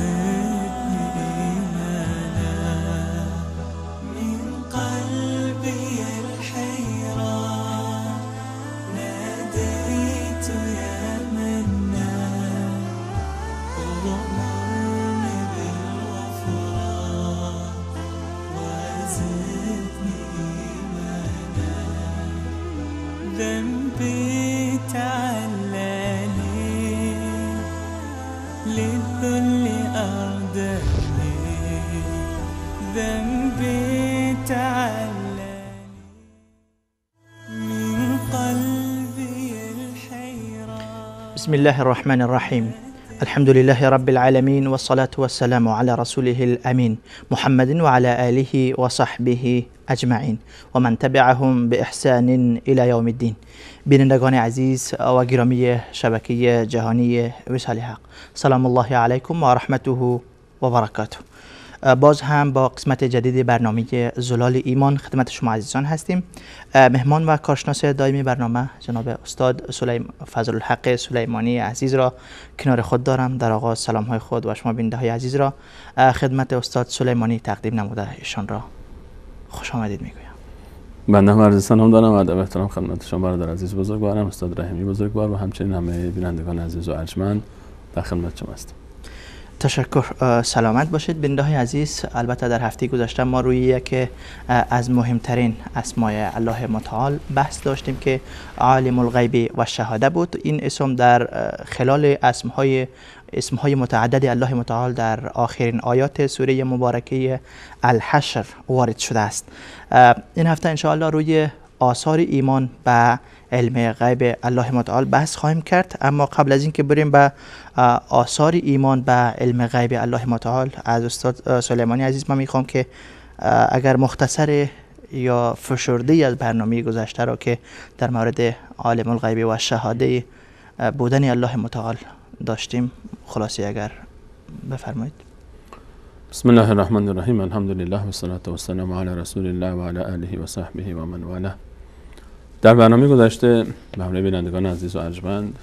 وزدني إيمانا من قلبي الحيران ناديت يا منان أغمرني بالغفران وزدني إيمانا ذنبي تعلاني للذل أردني ذنبي تعلاني من قلبي الحيران. بسم الله الرحمن الرحيم. الحمد لله رب العالمين والصلاة والسلام على رسوله الأمين محمد وعلى آله وصحبه اجمعین و من تبعهم به احسان الی یوم الدین. بینندگان عزیز و گرامی شبکه جهانی وصال حق، سلام الله علیکم و رحمته و برکاته. باز هم با قسمت جدید برنامه زلال ایمان خدمت شما عزیزان هستیم. مهمان و کارشناس دائمی برنامه جناب استاد فضل الحق سلیمانی عزیز را کنار خود دارم. در آغاز سلام های خود و شما بیننده های عزیز را خدمت استاد سلیمانی تقدیم نموده ایشان را خوش آمدید میگویم. بنده هم عرض سلام دارم و ادب احترام خدمت شما برادر عزیز بزرگوارم، استاد رحیمی بزرگوار و همچنین همه بینندگان عزیز و ارجمند در خدمت شما هستم. تشکر. سلامت باشید بیننده های عزیز. البته در هفته گذشته ما روی یک از مهمترین اسمای الله متعال بحث داشتیم که عالم الغیب و شهاده بود. این اسم در خلال اسمهای متعدد الله متعال در آخرین آیات سوره مبارکه الحشر وارد شده است. این هفته انشاءالله روی آثار ایمان به علم غیب الله متعال بحث خواهیم کرد، اما قبل از اینکه بریم به آثار ایمان به علم غیب الله متعال از استاد سلیمانی عزیز من میخوام که اگر مختصر یا فشرده از برنامه گذشته را که در مورد عالم الغیب و شهاده بودن الله متعال داشتیم خلاصی اگر بفرمایید. بسم الله الرحمن الرحیم. الحمدلله و الصلاة والسلام علی رسول الله و علی آله و صحبه و من والاه. در برنامه گذشته به همراه بینندگان عزیز و ارجمند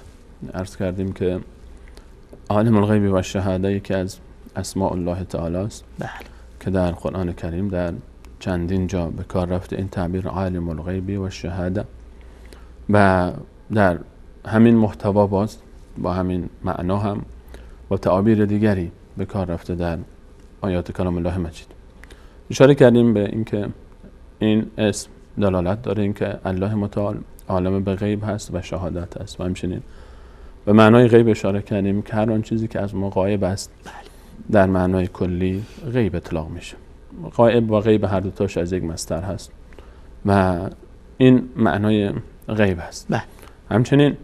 عرض کردیم که عالم الغیب و شهاده یکی از اسماء الله تعالی است که در قرآن کریم در چندین جا به کار رفته این تعبیر عالم الغیب و شهاده و در همین محتوا باز با همین معنا هم با تعابیر دیگری به کار رفته در آیات کلام الله مجید. اشاره کردیم به اینکه این اسم دلالت داره اینکه الله متعال عالم به غیب هست و شهادت هست و همچنین به معنای غیب اشاره کردیم که هر آن چیزی که از ما غایب است در معنای کلی غیب اطلاق میشه. غایب و غیب هر دو تاش از یک مصدر هست و این معنای غیب است. همچنین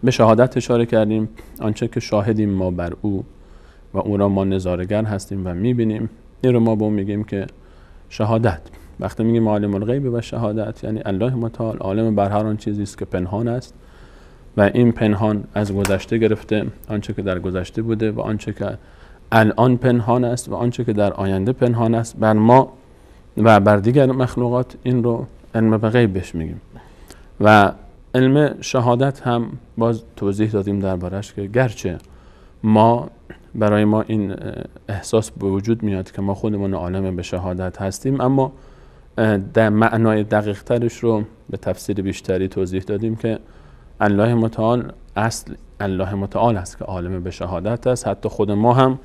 به شهادت اشاره کردیم، آنچه که شاهدیم ما بر او و او را ما نظاره‌گر هستیم و میبینیم، این رو ما به اون میگیم که شهادت. وقتی میگیم عالم الغیب و شهادت یعنی الله متعال عالم بر هر آن چیزی است که پنهان است و این پنهان از گذشته گرفته، آنچه که در گذشته بوده و آنچه که الان پنهان است و آنچه که در آینده پنهان است بر ما و بر دیگر مخلوقات، این رو علم به غیب بهش میگیم. و علم شهادت هم باز توضیح دادیم دربارش که گرچه برای ما این احساس به وجود میاد که ما خودمون عالم به شهادت هستیم، اما در معنای دقیق ترش رو به تفسیر بیشتری توضیح دادیم که الله متعال اصل الله متعال است که عالم به شهادت است. حتی خود ما هم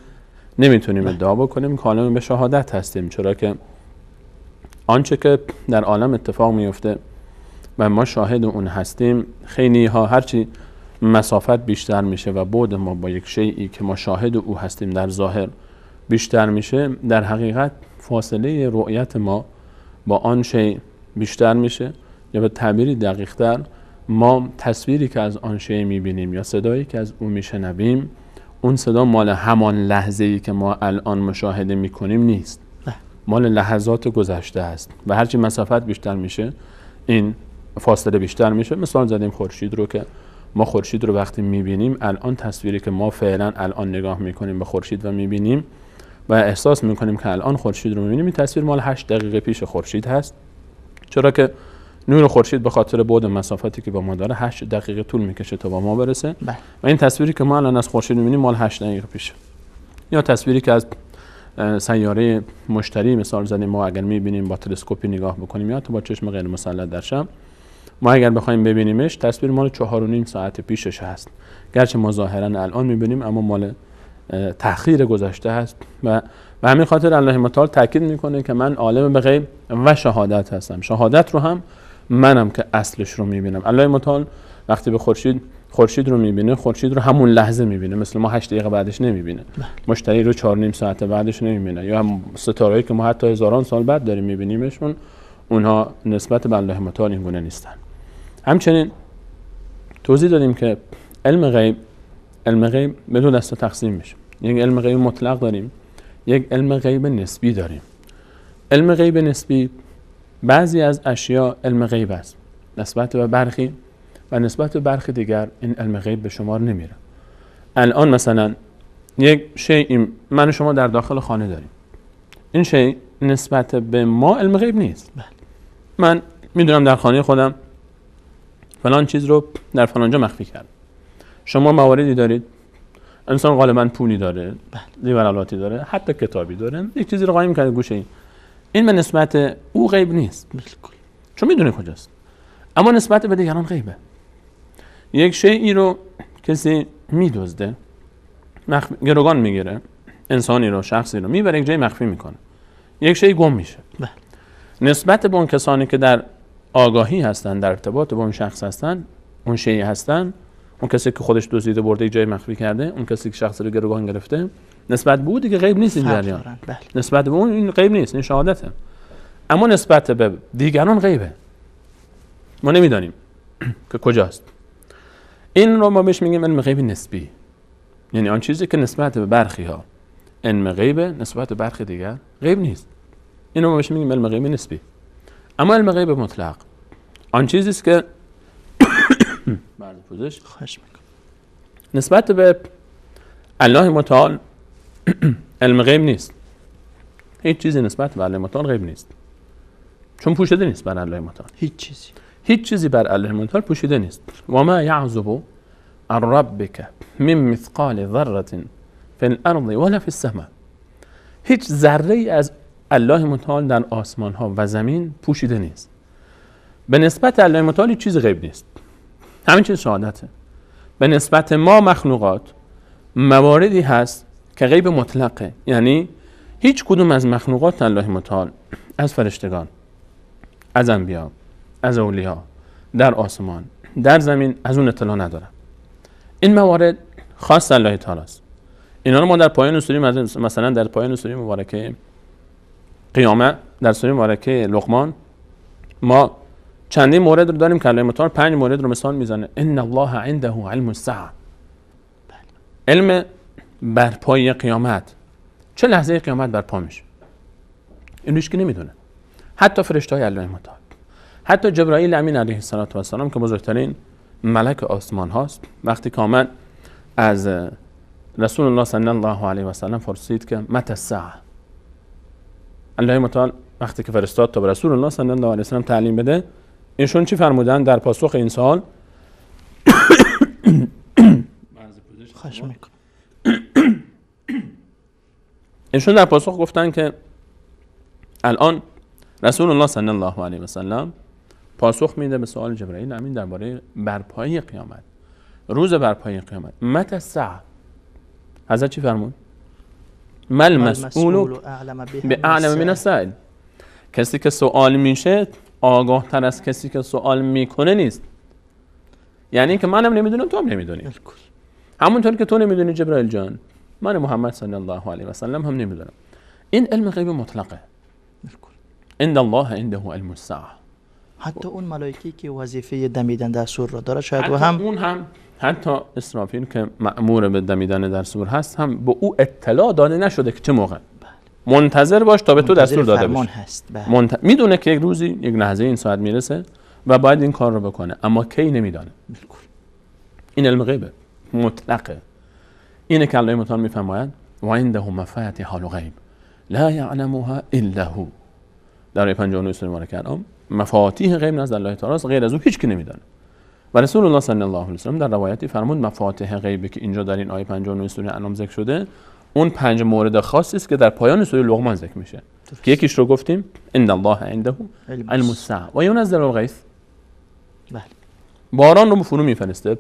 نمیتونیم ادعا بکنیم که عالم به شهادت هستیم، چرا که آنچه که در عالم اتفاق میفته و ما شاهد اون هستیم، خیلی ها هرچی مسافت بیشتر میشه و بعد ما با یک شیئی که ما شاهد او هستیم در ظاهر بیشتر میشه، در حقیقت فاصله رؤیت ما با آن شیء بیشتر میشه، یا به تعبیری دقیق تر ما تصویری که از آن شیء میبینیم یا صدایی که از او میشنویم، اون صدا مال همان لحظه‌ای که ما الان مشاهده میکنیم نیست، مال لحظات گذشته است و هرچی مسافت بیشتر میشه این فاصله بیشتر میشه. مثال زدیم خورشید رو که ما خورشید رو وقتی میبینیم، الان تصویری که ما فعلا الان نگاه میکنیم به خورشید و میبینیم و احساس میکنیم که الان خورشید رو میبینیم، این تصویر مال 8 دقیقه پیش خورشید هست، چرا که نور خورشید به خاطر بعد مسافتی که با ما داره 8 دقیقه طول میکشه تا با ما برسه و این تصویری که ما الان از خورشید میبینیم مال 8 دقیقه پیشه. یا تصویری که از سیاره مشتری مثال زدیم، ما اگر می‌بینیم با تلسکوپی نگاه بکنیم یا تو با چشم غیر مسلط در شب، ما اگر بخوایم ببینیمش تصویر مال 4.5 ساعت پیشش هست، گرچه ما ظاهرا الان می‌بینیم اما مال تأخیر گذشته هست. و به همین خاطر الله متعال تاکید میکنه که من عالم به غیب و شهادت هستم. شهادت رو هم منم که اصلش رو میبینم. الله متعال وقتی به خورشید رو میبینه، خورشید رو همون لحظه میبینه، مثل ما 8 دقیقه بعدش نمیبینه. مشتری رو 4.5 ساعت بعدش نمیبینه، یا هم ستارهایی که ما حتی هزاران سال بعد داریم میبینیمشون، اونها نسبت به الله متعال این گونه نیستن. همچنین توضیح دادیم که علم غیب به دو دسته تقسیم میشه. یک علم غیب مطلق داریم، یک علم غیب نسبی داریم. علم غیب نسبی بعضی از اشیاء علم غیب است نسبت به برخی و نسبت به برخی دیگر این علم غیب به شمار نمیره. الان مثلا یک شیء من و شما در داخل خانه داریم، این شیء نسبت به ما علم غیب نیست. من میدونم در خانه خودم فلان چیز رو در فلان جا مخفی کردم. شما مواردی دارید، انسان غالبا پولی داره، زیورالاتی داره، حتی کتابی داره، یک چیزی رو قایم کرده گوشه این به نسبت او غیب نیست، چون میدونه کجاست، اما نسبت به دیگران غیبه. یک شیئی رو کسی میدزده، گروگان میگیره، انسانی رو، شخصی رو میبره یک جای مخفی میکنه، یک شیء گم میشه. نسبت به اون کسانی که در آگاهی هستن، در ارتباط با اون شخص هستن، اون شیء هستن، اون کسی که خودش دزدیده برده یک جای مخفی کرده، اون کسی که شخص رو گروگان گرفته، نسبت به او دیگه غیب نیست این جریان. نسبت به اون این غیب نیست، این شهادته. اما نسبت به دیگران غیبه، ما نمیدانیم که کجاست. این رو ما بهش میگیم علم غیب نسبی، یعنی آن چیزی که نسبت به برخی ها علم غیبه، نسبت به برخی دیگر غیب نیست. این رو ما بهش میگیم علم غیب نسبی. اما علم غیب مطلق آن چیزی است که نسبت به الله متعال علم غیب نیست. هیچ چیزی نسبت به الله متعال غیب نیست، چون پوشیده نیست بر الله متعال. هیچ چیزی بر الله متعال پوشیده نیست. و ما یعزب عن ربک من مثقال ذره فی الارض ولا فی السماء. هیچ ذره ای از الله متعال در آسمان ها و زمین پوشیده نیست. به نسبت الله متعال هیچ چیز غیب نیست، همین چیز شهادته. به نسبت ما مخلوقات مواردی هست که غیب مطلقه، یعنی هیچ کدوم از مخلوقات الله متعال، از فرشتگان، از انبیا، از اولیا، در آسمان، در زمین، از اون اطلاع ندارن. این موارد خاص الله تعالی است. اینا رو ما در پایان سوره، مثلا در پایان سوره مبارکه قیامت، در سوره مبارکه لقمان، ما چندین مورد رو داریم که الله متعال 5 مورد رو مثال میزنه. ان الله عنده علم الساعه، علم برپای قیامت، چه لحظه قیامت برپا میشه این هیچ کی نمیدونه، حتی فرشته‌های الله متعال، حتی جبرائیل امین علیه السلام که بزرگترین ملک آسمان هاست، وقتی که آمد از رسول الله صلی الله علیه و سلم پرسید که متى الساعه، الله متعال وقتی که فرستاد تا به رسول الله صلی الله علیه و سلم تعلیم بده، ایشون چی فرمودن در پاسخ این سوال؟ ایشون در پاسخ گفتن که الان رسول الله صلی الله علیه و سلم پاسخ میده به سوال جبرائیل امین درباره برپایی قیامت، روز برپایی قیامت. متى الساعه، حضرت چی فرمود؟ مل مسئول به اعلم من السائل، کسی که سوال میشه آگاه تر از کسی که سوال میکنه نیست. یعنی که منم نمیدونم تو هم نمیدونی، همونطور که تو نمیدونی جبرائیل جان، من محمد صلی الله علیه و سلم هم نمیدونم. این علم غیب مطلقه. عند الله عنده علم الساعه. حتی اون ملائکی که وظیفه دمیدن در سور را داره شاید حتی اسرافیل که مأمور به دمیدن در سور هست هم به او اطلاع داده نشده که چه موقع. منتظر باش تا به تو دستور داده بشه. میدونه که یک روزی، یک لحظه این ساعت میرسه و باید این کار رو بکنه، اما کی نمیدانه. این علم غیبه مطلقه. اینه که الله متعال میفرماید و عنده مفاتیح الغیب لا یعلمها الا هو. در آیه 59 سوره مبارکه انعام مفاتیح غیب نزد الله تعالی است، غیر از او هیچ کی نمیدونه. و رسول الله صلی الله علیه و سلم در روایتی فرمود مفاتیح غیبی که اینجا در این آیه 59 سوره انعام ذکر شده اون 5 مورد خاصی است که در پایان سوره لقمان ذکر میشه که یکیش رو گفتیم ان الله عنده علم الساعه و ينزل الغیث. بله. باران رو فرو میفرسته.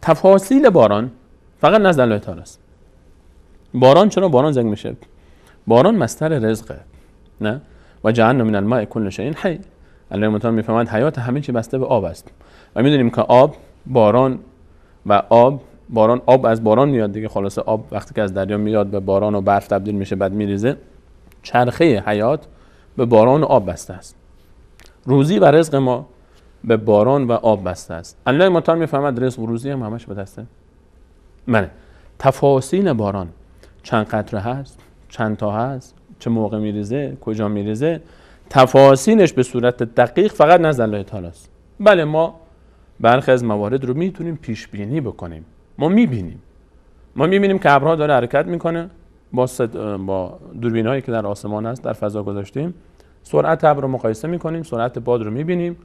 تفاصیل باران فقط نزد الله تعالی است. باران چرا باران ذکر میشه؟ باران مصدر رزقه، نه؟ و جعلنا من الماء كل شيء حي. الله متعال میفهمد حیات همه چی بسته به آب است و میدونیم که آب، باران و باران، آب از باران میاد دیگه، خلاصه آب وقتی که از دریا میاد به باران و برف تبدیل میشه بعد میریزه. چرخه حیات به باران و آب بسته است. روزی و رزق ما به باران و آب بسته است. الله متعال میفهمد رزق و روزی هم همش به دسته منه. تفاصیل باران چند قطره هست، چند تا هست، چه موقع میریزه، کجا میریزه، تفاصیلش به صورت دقیق فقط نزد الله تعالی است. بله ما برخی از موارد رو میتونیم پیش بینی بکنیم. ما میبینیم که ابرها داره حرکت میکنه با دوربینایی که در آسمان هست در فضا گذاشتیم، سرعت ابر رو مقایسه میکنیم، سرعت باد رو میبینیم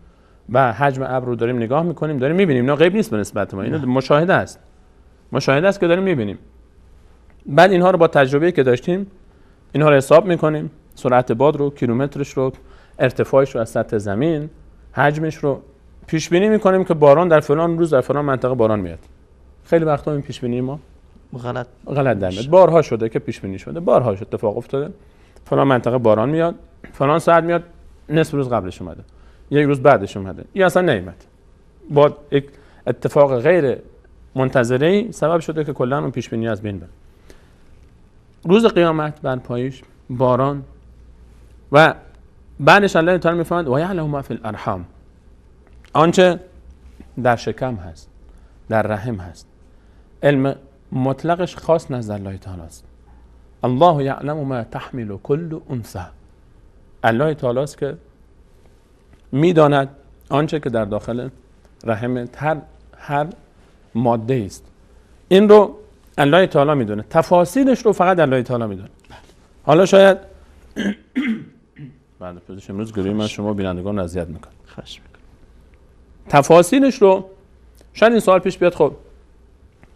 و حجم ابر رو داریم نگاه میکنیم، داریم میبینیم. اینا غیب نیست به نسبت ما، اینا مشاهده است که داریم میبینیم. بعد اینها رو با تجربه‌ای که داشتیم اینها رو حساب میکنیم، سرعت باد رو، کیلومترش رو، ارتفاعش رو از سطح زمین، حجمش رو پیش بینی میکنیم که باران در فلان روز در فلان منطقه باران میاد. خیلی وقتا این پیش بینی ما غلط در میاد. بارها شده که پیش بینی شده، بارها اتفاق افتاده فلان منطقه باران میاد، فلان ساعت میاد، نصف روز قبلش اومده، یک روز بعدش اومده، یا اصلا نیومد. با یک اتفاق غیر منتظره‌ای سبب شده که کلا اون پیش بینی از بین بره. روز قیامت بر پایش باران و بعدش الله تعالی میفهمد و یعلم ما فی الارحام، آنچه در شکم هست، در رحم هست. علم مطلقش خاص نزد الله تعالی است. الله یعلم ما تحمل كل انثى. الله تعالی است که میداند آنچه که در داخل رحم هر ماده است. این رو الله تعالی میدونه. تفاصیلش رو فقط الله تعالی میدونه. حالا شاید بعد پوزش امروز گروهی من شما بینندگان اذیت میکنه. خواهش میکنم. تفاصیلش رو شاید این سوال پیش بیاد، خب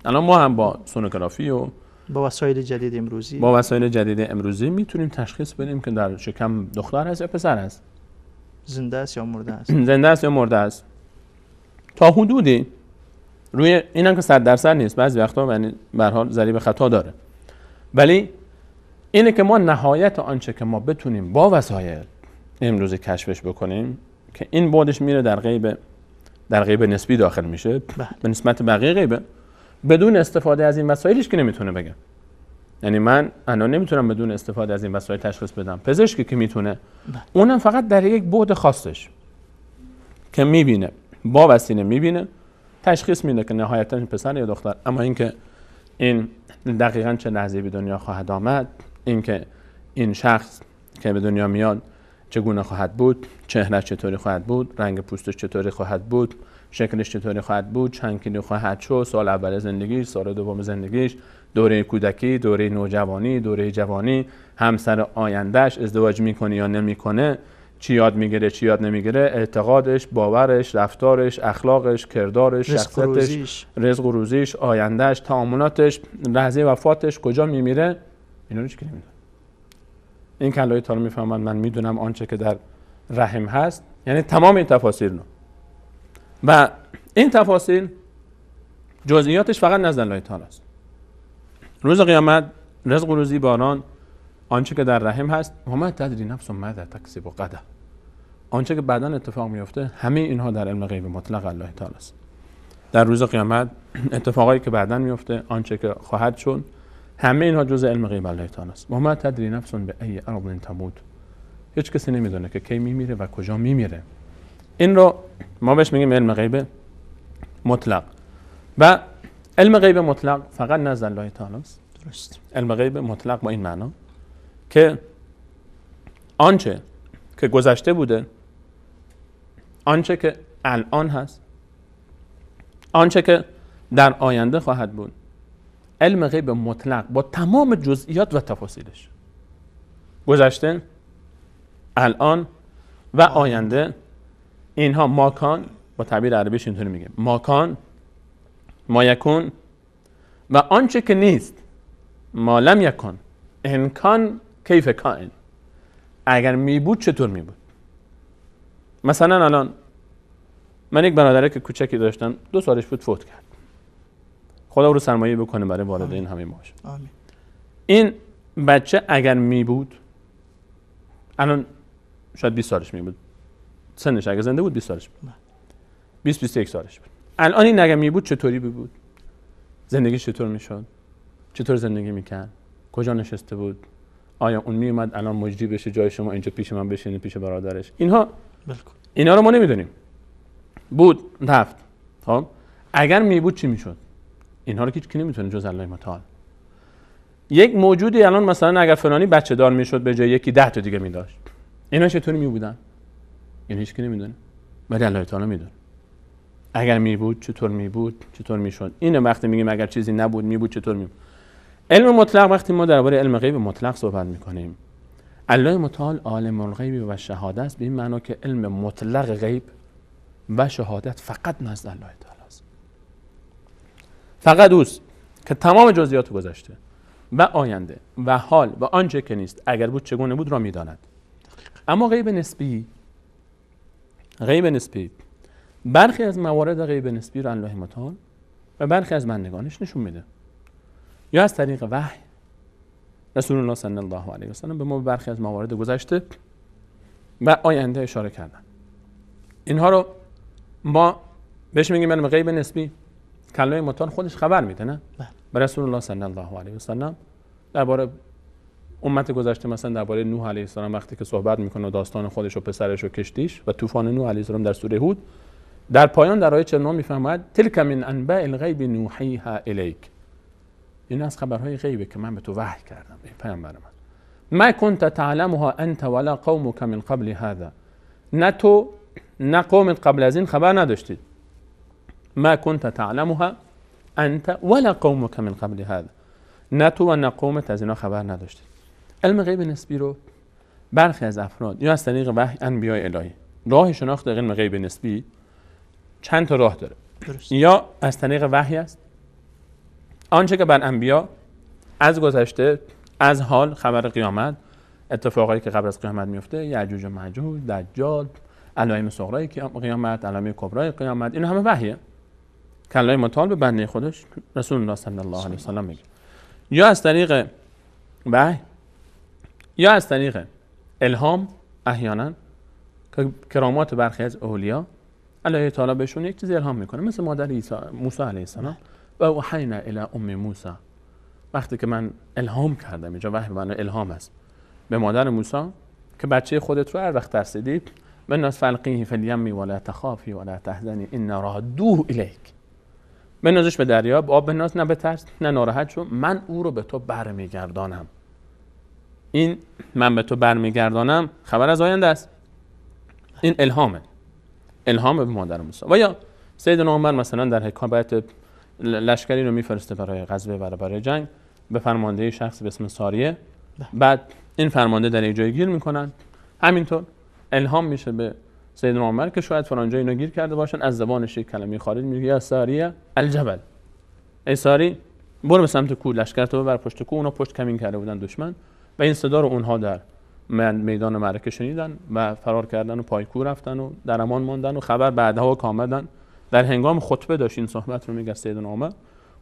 الان ما هم با سونوگرافی و با وسایل جدید امروزی میتونیم تشخیص بدیم که در شکم دختر هست یا پسر هست، زنده است یا مرده است. زنده است یا مرده است. تا حدودی روی اینم که 100% نیست، بعضی وقتا یعنی به هر حال ضریب خطا داره، ولی اینه که ما نهایت آنچه که ما بتونیم با وسایل امروز کشفش بکنیم که این بعدش میره در غیب نسبی داخل میشه به نسبت بقیه غیبه، بدون استفاده از این وسایلش که نمیتونه بگم. یعنی من الان نمیتونم بدون استفاده از این وسایل تشخیص بدم. پزشکی که میتونه، اونم فقط در یک بعد خاصش که میبینه، با وسیله میبینه، تشخیص میده که نهایتاً پسر یا دختر. اما اینکه این دقیقاً چه لحظه‌ای به دنیا خواهد آمد، اینکه این شخص که به دنیا میاد چگونه خواهد بود، چهرهش چطوری خواهد بود، رنگ پوستش چطوری خواهد بود، شکلش چطوری خواهد بود، چند کیلو خواهد شد، سال اول زندگیش، سال دوم زندگیش، دوره کودکی، دوره نوجوانی، دوره جوانی، همسر آیندهش، ازدواج میکنه یا نمیکنه، چی یاد میگیره چی یاد نمیگیره، اعتقادش، باورش، رفتارش، اخلاقش، کردارش، شخصیتش، رزق و روزیش، آیندهش، تعاملاتش، لحظه وفاتش، کجا میمیره، اینا رو چیکار نمیدونه. این که الله تعالی میفهمد من میدونم آنچه که در رحم هست، یعنی تمام این تفاصیل رو. و این تفاصیل جزئیاتش فقط نزد الله تعالی است. روز قیامت رزق و روزی، باران، آنچه که در رحم هست، و ما تدری نفس ماذا تکسب غدا، آنچه که بعداً اتفاق میفته، همه اینها در علم غیب مطلق الله تعالی است. در روز قیامت اتفاقایی که بعداً میفته، آنچه که خواهد شد، همه اینها جزء علم غیب الله تعالی است. و ما تدری نفس بأی ارض تموت، هیچ کسی نمیدونه که کی میمیره و کجا میمیره. این رو ما بهش میگیم علم غیب مطلق. و علم غیب مطلق فقط نزد الله تعالی است. درست. علم غیب مطلق با این معنا که آنچه که گذشته بوده، آنچه که الان هست، آنچه که در آینده خواهد بود، علم غیب مطلق با تمام جزئیات و تفاصیلش. گذشته، الان و آینده، اینها ماکان، با تعبیر عربیش اینطوری میگه، ماکان، ما یکون، و آنچه که نیست، ما لم یکن ان کان کیف کائن، اگر می بود چطور می بود. مثلا الان من یک برادره که کوچکی داشتم 2 سالش بود فوت کرد، خدا او رو سرمایه بکنه برای والدین همه ماش. آمین. این بچه اگر می بود الان شاید 20 سالش می بود، سنش اگر زنده بود 20 سالش بود، 20-21 سالش بود. الان این اگر می بود چطوری بود؟ زندگیش چطور میشد؟ چطور زندگی میکرد؟ کجا نشسته بود؟ آیا اون می اومد الان مجری بشه جای شما اینجا پیش من بشینه پیش برادرش؟ اینا رو ما نمیدونیم. بود رفت. خب اگر می بود چی میشد؟ اینها رو هیچ کی نمیتونه جز الله متعال. یک موجودی الان مثلا اگر فلانی بچه دار میشد به جای یکی 10 تا دیگه میداشت، اینا چطوری می بودن؟ این هیچ کی نمیدونه، ولی الله تعالی میدونه. اگر می بود چطور می بود، چطور میشد. اینه وقتی میگیم اگر چیزی نبود می بود چطور می بود. علم مطلق، وقتی ما درباره علم غیب مطلق صحبت میکنیم، الله متعال عالم الغیب و شهادت است، به این معنا که علم مطلق غیب و شهادت فقط نزد الله تعالی است. فقط اوست که تمام جزئیات گذشته و آینده و حال و آنچه که نیست اگر بود چگونه بود را میداند. اما غیب نسبی برخی از موارد غیب نسبی را الله متعال و برخی از بندگانش نشون میده، یا از طریق وحی. رسول الله صلی الله علیه و سلم به ما برخی از موارد گذشته و آینده اشاره کردن. اینها رو ما بهش میگیم علم غیب نسبی که الله متعال خودش خبر میده، نه؟ به رسول الله صلی الله علیه و سلم درباره امت گذشته، مثلا درباره نوح علیه السلام وقتی که صحبت میکنه داستان خودش و پسرش و کشتیش و طوفان نوح علیه السلام در سوره هود، در پایان در آیه 49 میفرماید تلک من انباء الغیب نوحیها الیک، این از خبرهای غیبه که من به تو وحی کردم ای پیامبر من. ما کنت تعلمها انت ولا قومك من قبل هذا، نه تو نه قومت قبل از این خبر نداشتید. ما کنت تعلمها انت ولا قومك من قبل هذا، نه تو و نه قومت از اینا خبر نداشتید. علم غیب نسبی رو برخی از افراد یا از طریق وحی انبیاء الهی، راه شناخت علم غیب نسبی چند تا راه داره. یا از طریق وحی است، آنچه که بر انبیا از گذشته، از حال، خبر قیامت، اتفاقایی که قبل از قیامت میفته، یعجوج و ماجوج، دجال، علائم صغرای قیامت، علائم کبرای قیامت، این همه وحیه که الله متعال به بنده خودش رسول الله صلی الله علیه و سلم میگه. یا از طریق وحی یا از طریق الهام، احیانا که کرامات برخی از اولیا الله تعالی بهشون یک چیزی الهام میکنه، مثل مادر موسی علیه السلام و اوحینا الی ام موسی، وقتی که من الهام کردم، اینجا وحی به معنی الهام است، به مادر موسی که بچه خودت رو هر وقت ترسیدید بناس فلقیه فی الیم ولا تخافی ولا تحزنی ان رادوه الیک، بنازش به دریا، آب بناز، نه بترس نه ناراحت شو، من او رو به تو برمیگردانم. این من به تو برمیگردانم خبر از آینده است، این الهامه، الهام به مادر موسی. و یا سیدنا عمر مثلا در حکایت لشکری رو میفرسته برای غزوه و برای جنگ به فرمانده شخص به اسم ساریه، بعد این فرمانده در یک جای گیر میکنن، همینطور الهام میشه به سیدنا عمر که شاید فلان جای اینو گیر کرده باشن، از زبانش یک کلمه خارج میگه یا ساریه الجبل، ای ساری برو به سمت کوه، لشکرتو ببر پشت کوه. اونا پشت کمین کرده بودن دشمن و این صدا رو اونها در میدان معرکه شنیدن و فرار کردن و پای کوه رفتن و در امان ماندن و خبر بعدها که آمدن در هنگام خطبه داشت این صحبت رو میگه سیدنا عمر.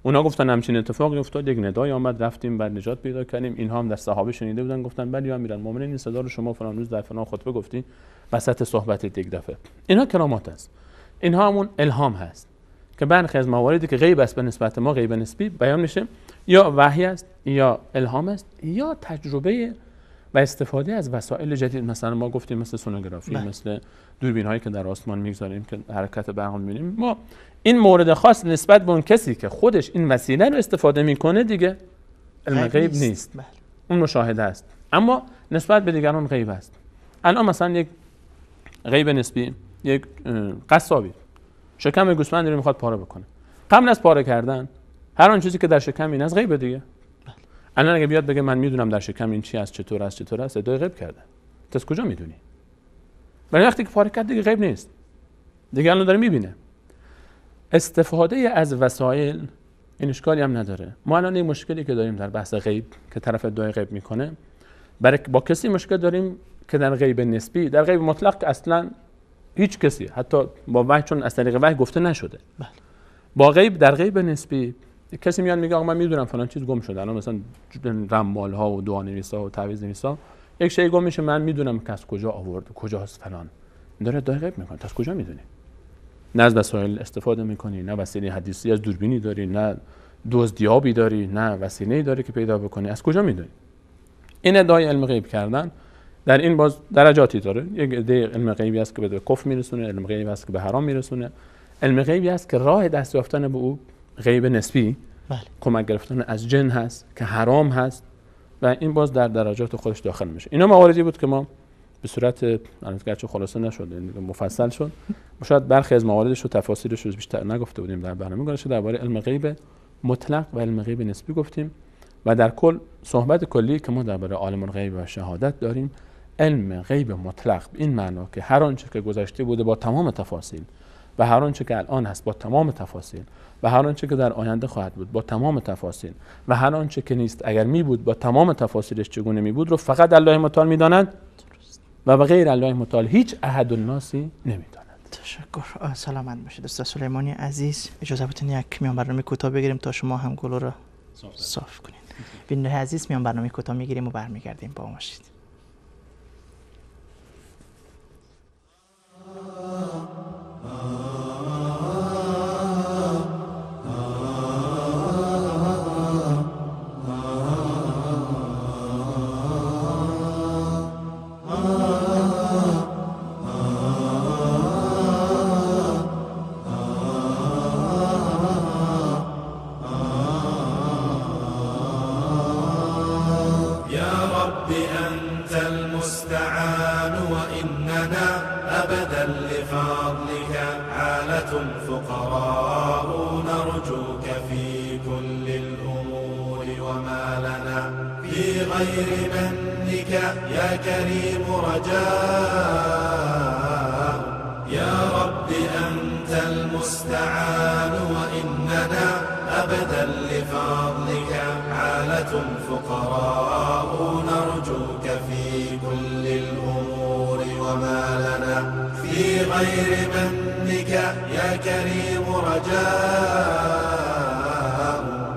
اونا گفتن همچین اتفاقی افتاد، یک ندای آمد، رفتیم بعد نجات پیدا کردیم. اینها هم در صحابه شنیده بودن، گفتن بلی امیرالمومنین این صدا رو شما فلان روز در فلان خطبه گفتی وسط صحبت یک دفعه. اینها کرامات است، اینها همون الهام هست که برخی از مواردی که غیب است به نسبت ما غیب نسبی بیان میشه، یا وحی است یا الهام است یا تجربه و استفاده از وسایل جدید. مثلا ما گفتیم مثل سونوگرافی، مثل دوربین هایی که در آسمان میگذاریم که حرکت برق میبینیم. ما این مورد خاص نسبت به اون کسی که خودش این وسیله رو استفاده میکنه دیگه علم غیب نیست، اون مشاهده است، اما نسبت به دیگران غیب است. الان مثلا یک غیب نسبی، یک قصابی شکم گوسفند رو میخواد پاره بکنه، قبل از پاره کردن هر آن چیزی که در شکم این از غیب دیگه. الان اگه بیاد بگه من میدونم در شکم این چی است، چطور است، ادعای غیب کرده. تو از کجا میدونی؟ ولی وقتی که پاره کرد دیگه غیب نیست، دیگه الان داره میبینه. استفاده از وسایل این اشکالی هم نداره. ما الان این مشکلی که داریم در بحث غیب که طرف ادعای غیب میکنه، با کسی مشکل داریم که در غیب نسبی، در غیب مطلق اصلا هیچ کسی حتی با وحی، چون از طریق وحی گفته نشده. بله. با غیب، در غیب نسبی کسی میاد میگه آقا من میدونم فلان چیز گم شده، الان مثلا رمال ها و دعانویسا و تعویض نویسا یک شی گم میشه، من میدونم که از کجا آورد، کجاست فلان، داره ادعای غیب میکنه. از کجا میدونی؟ نه از وسایل استفاده میکنی، نه وسیله حدیثی از دوربینی داری، نه دزدیابی داری، نه وسیله‌ای داری که پیدا بکنی، از کجا میدونی؟ این ادعای علم غیب کردن در این باز درجاتی داره. یک ادعای علم غیبی است که به کفر میرسونه، علم غیبی است که به حرام میرسونه، علم غیبی است که راه دست یافتن به او غیب نسبی، بله. کمک گرفتن از جن هست که حرام هست و این باز در درجات خودش داخل میشه. اینا مواردی بود که ما به صورت گرچه خلاصه نشد، مفصل شد، شاید برخی از مواردش و تفاصیلش رو بیشتر نگفته بودیم در برنامه گذشته، درباره علم غیب مطلق و علم غیب نسبی گفتیم و در کل صحبت کلی که ما درباره عالم الغیب و شهادت داریم، علم غیب مطلق این معنا که هر آنچه که گذشته بوده با تمام تفاصیل و هر آنچه که الان هست با تمام تفاصیل و هر آنچه که در آینده خواهد بود با تمام تفاصیل و هر آنچه که نیست اگر می بود با تمام تفاصیلش چگونه می بود رو فقط الله متعال می‌داند و به غیر الله متعال هیچ احد الناسی نمی‌داند. تشکر. سلامت باشید استاد سلیمانی عزیز. اجازه بدین یک میان برنامه کوتاه بگیریم تا شما هم گلو را صاف کنید. بیننده عزیز میان برنامه کوتاه میگیریم و برمیگردیم. با ما باشید.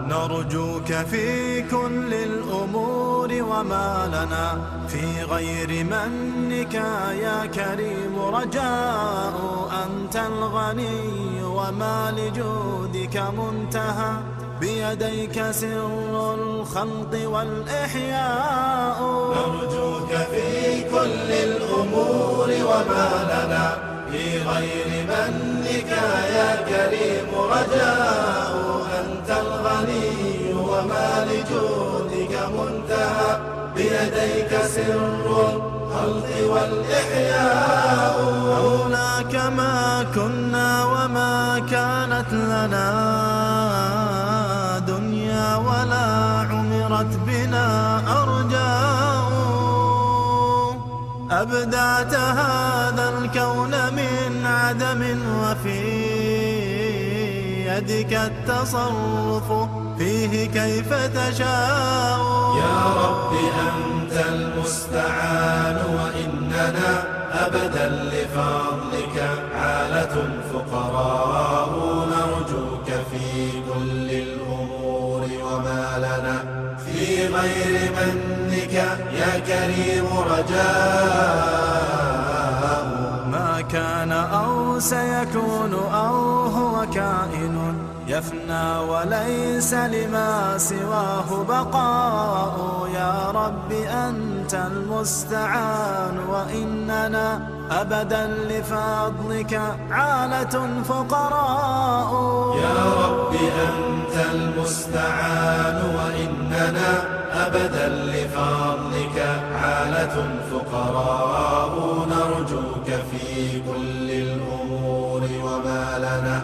نرجوك في كل الأمور وما لنا في غير منك يا كريم رجاء. أنت الغني وما لجودك منتهى، بيديك سر الخلق والإحياء. نرجوك في كل الأمور وما لنا في غير منك يا كريم رجاء. أنت الغني وما لجودك منتهى، بيديك سر الخلق والإحياء. لولاك ما كنا وما كانت لنا دنيا ولا عمرت بنا أرجاء. أبدعت هذا الكون من عدم وفي يدك التصرف فيه كيف تشاء. يا رب أنت المستعان وإننا أبدا لفضلك عالة فقراء. نرجوك في كل الأمور وما لنا في غير منك يا كريم رجاء. ما كان أو سيكون أو هو كائن يفنى وليس لما سواه بقاء. يا رب أنت المستعان وإننا أبدا لفضلك عالة فقراء. يا رب أنت المستعان وإننا أبدا لفضلك عالة فقراء. نرجوك في كل الأمور وما لنا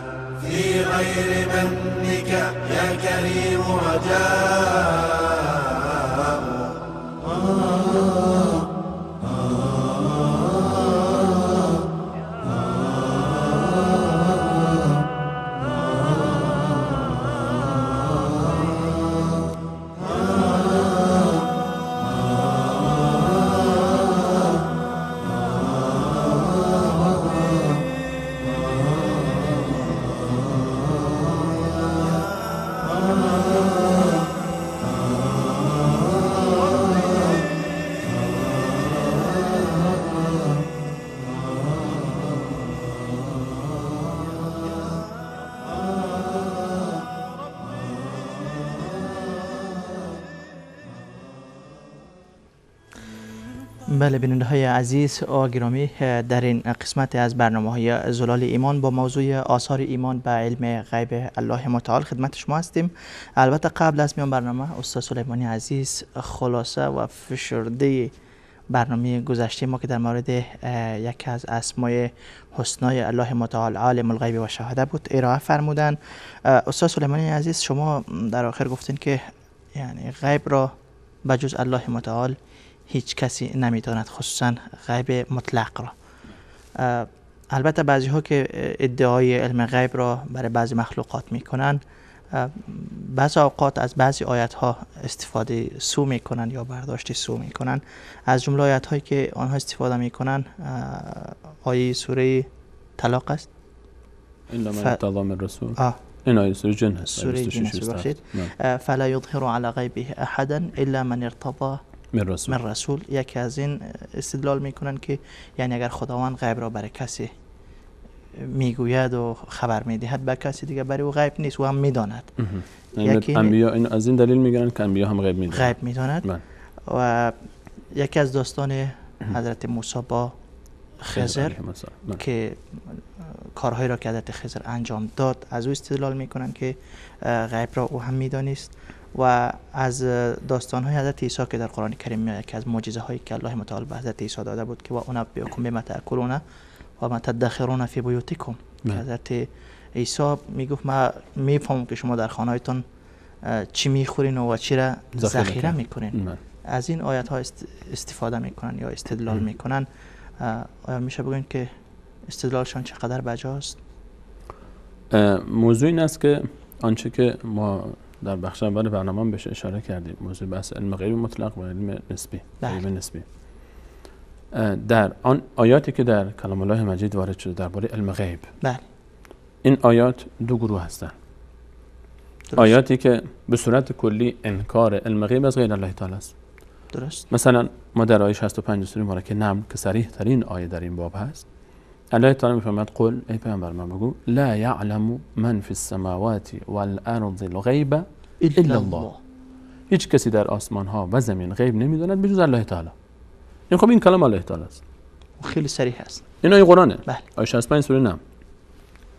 في غير منك يا كريم رجاء. بله بیننده های عزیز و گرامی، در این قسمت از برنامه های زلال ایمان با موضوع آثار ایمان به علم غیب الله متعال خدمت شما هستیم. البته قبل از میان برنامه استاد سلیمانی عزیز خلاصه و فشرده برنامه گذشته ما که در مورد یکی از اسمای حسنای الله متعال عالم الغیب و شهاده بود ارائه فرمودن. استاد سلیمانی عزیز شما در آخر گفتین که یعنی غیب را بجز الله متعال هیچ کسی نمیداند، خصوصا غیب مطلق را. البته بعضی ها که ادعای علم غیب را برای بعضی مخلوقات میکنن، بعضی اوقات از بعضی آیات ها استفاده سو میکنن یا برداشت سو میکنن. از جمله آیات هایی که آنها استفاده میکنن آیه سوره طلاق است. این من ارتضی من رسول. این آیه سوره جن هست. سوره جن است. فلا یظهر علی غیبه احدا الا من ارتضی من رسول. یکی از این استدلال میکنن که یعنی اگر خداوند غیب را برای کسی میگوید و خبر میدهد به کسی دیگه برای او غیب نیست و هم میداند. انبیا این از این دلیل میگن که انبیا هم غیب میداند. و یکی از داستان حضرت موسی با خضر که کارهایی را که حضرت خضر انجام داد از او استدلال میکنن که غیب را او هم میدانست. و از داستان‌های حضرت عیسی که در قرآن کریم یکی از معجزه‌هایی که الله متعال به حضرت عیسی داده بود که و انبئکم بما تأکلون و ما تدخرون فی بیوتکم. حضرت عیسی میگفت ما میفهمم که شما در خانه‌هایتان چی میخورین و چی را ذخیره میکنین. از این آیات ها استفاده میکنن یا استدلال میکنن. آیا میشه بگوین که استدلالشان چقدر بجاست؟ موضوع این است که آنچه که ما در بخش اول برنامه بهش اشاره کردیم، موضوع بحث علم غیب مطلق و علم نسبی. علم نسبی در آن آیاتی که در کلام الله مجید وارد شده درباره علم غیب، این آیات دو گروه هستند. آیاتی که به صورت کلی انکار علم غیب از غیر الله تعالی است. درست. مثلا ما در آیه 65 سوره مبارکه نمل که صریح ترین آیه در این باب هست، الله تعالی میفرماید قل ای پیامبر من بگو لا یعلم من فی السماوات والارض الغیب الا الله. هیچ کسی در آسمان ها و زمین غیب نمیداند بجز الله تعالی. این خب این کلام الله تعالی است. خیلی صریح است. این آیه قرآنه. آیه 65 سوره نمل.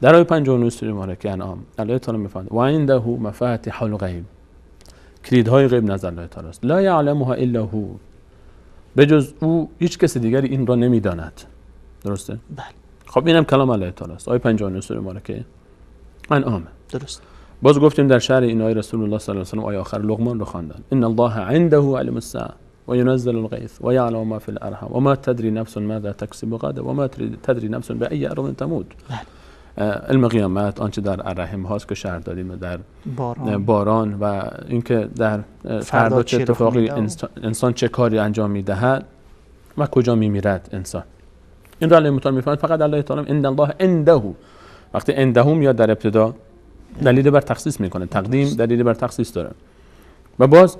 در آیه 59 سوره مبارکه انعام الله تعالی میفرماید و عنده مفاتیح الغیب. کلیدهای غیب نزد الله تعالی است. لا یعلمها الا هو. بجز او هیچ کسی دیگری این را نمیداند. درسته؟ بله. خب اینم کلام الله تعالی است. آیه 59 سوره مبارکه انعام. درست. باز گفتیم در شرح این آیه رسول الله صلی الله علیه و آله آیه آخر لقمان رو خواندن. ان الله عنده علم الساعه و ينزل الغيث و يعلم ما في الارحام و ما تدري نفس ماذا تكسب غدا و ما تدري نفس بأي ارض تموت. علم قیامت، آنچه در الرحم هاست که شرح دادیم، در باران و اینکه در فردا چه اتفاقی انسان چه کاری انجام میدهد و کجا میمیرد انسان. این را الله متعال میفرماید فقط الله تعالی ان الله عنده. وقتی عنده میاد در ابتدا دلیل بر تخصیص میکنه، تقدیم دلیل بر تخصیص داره. و باز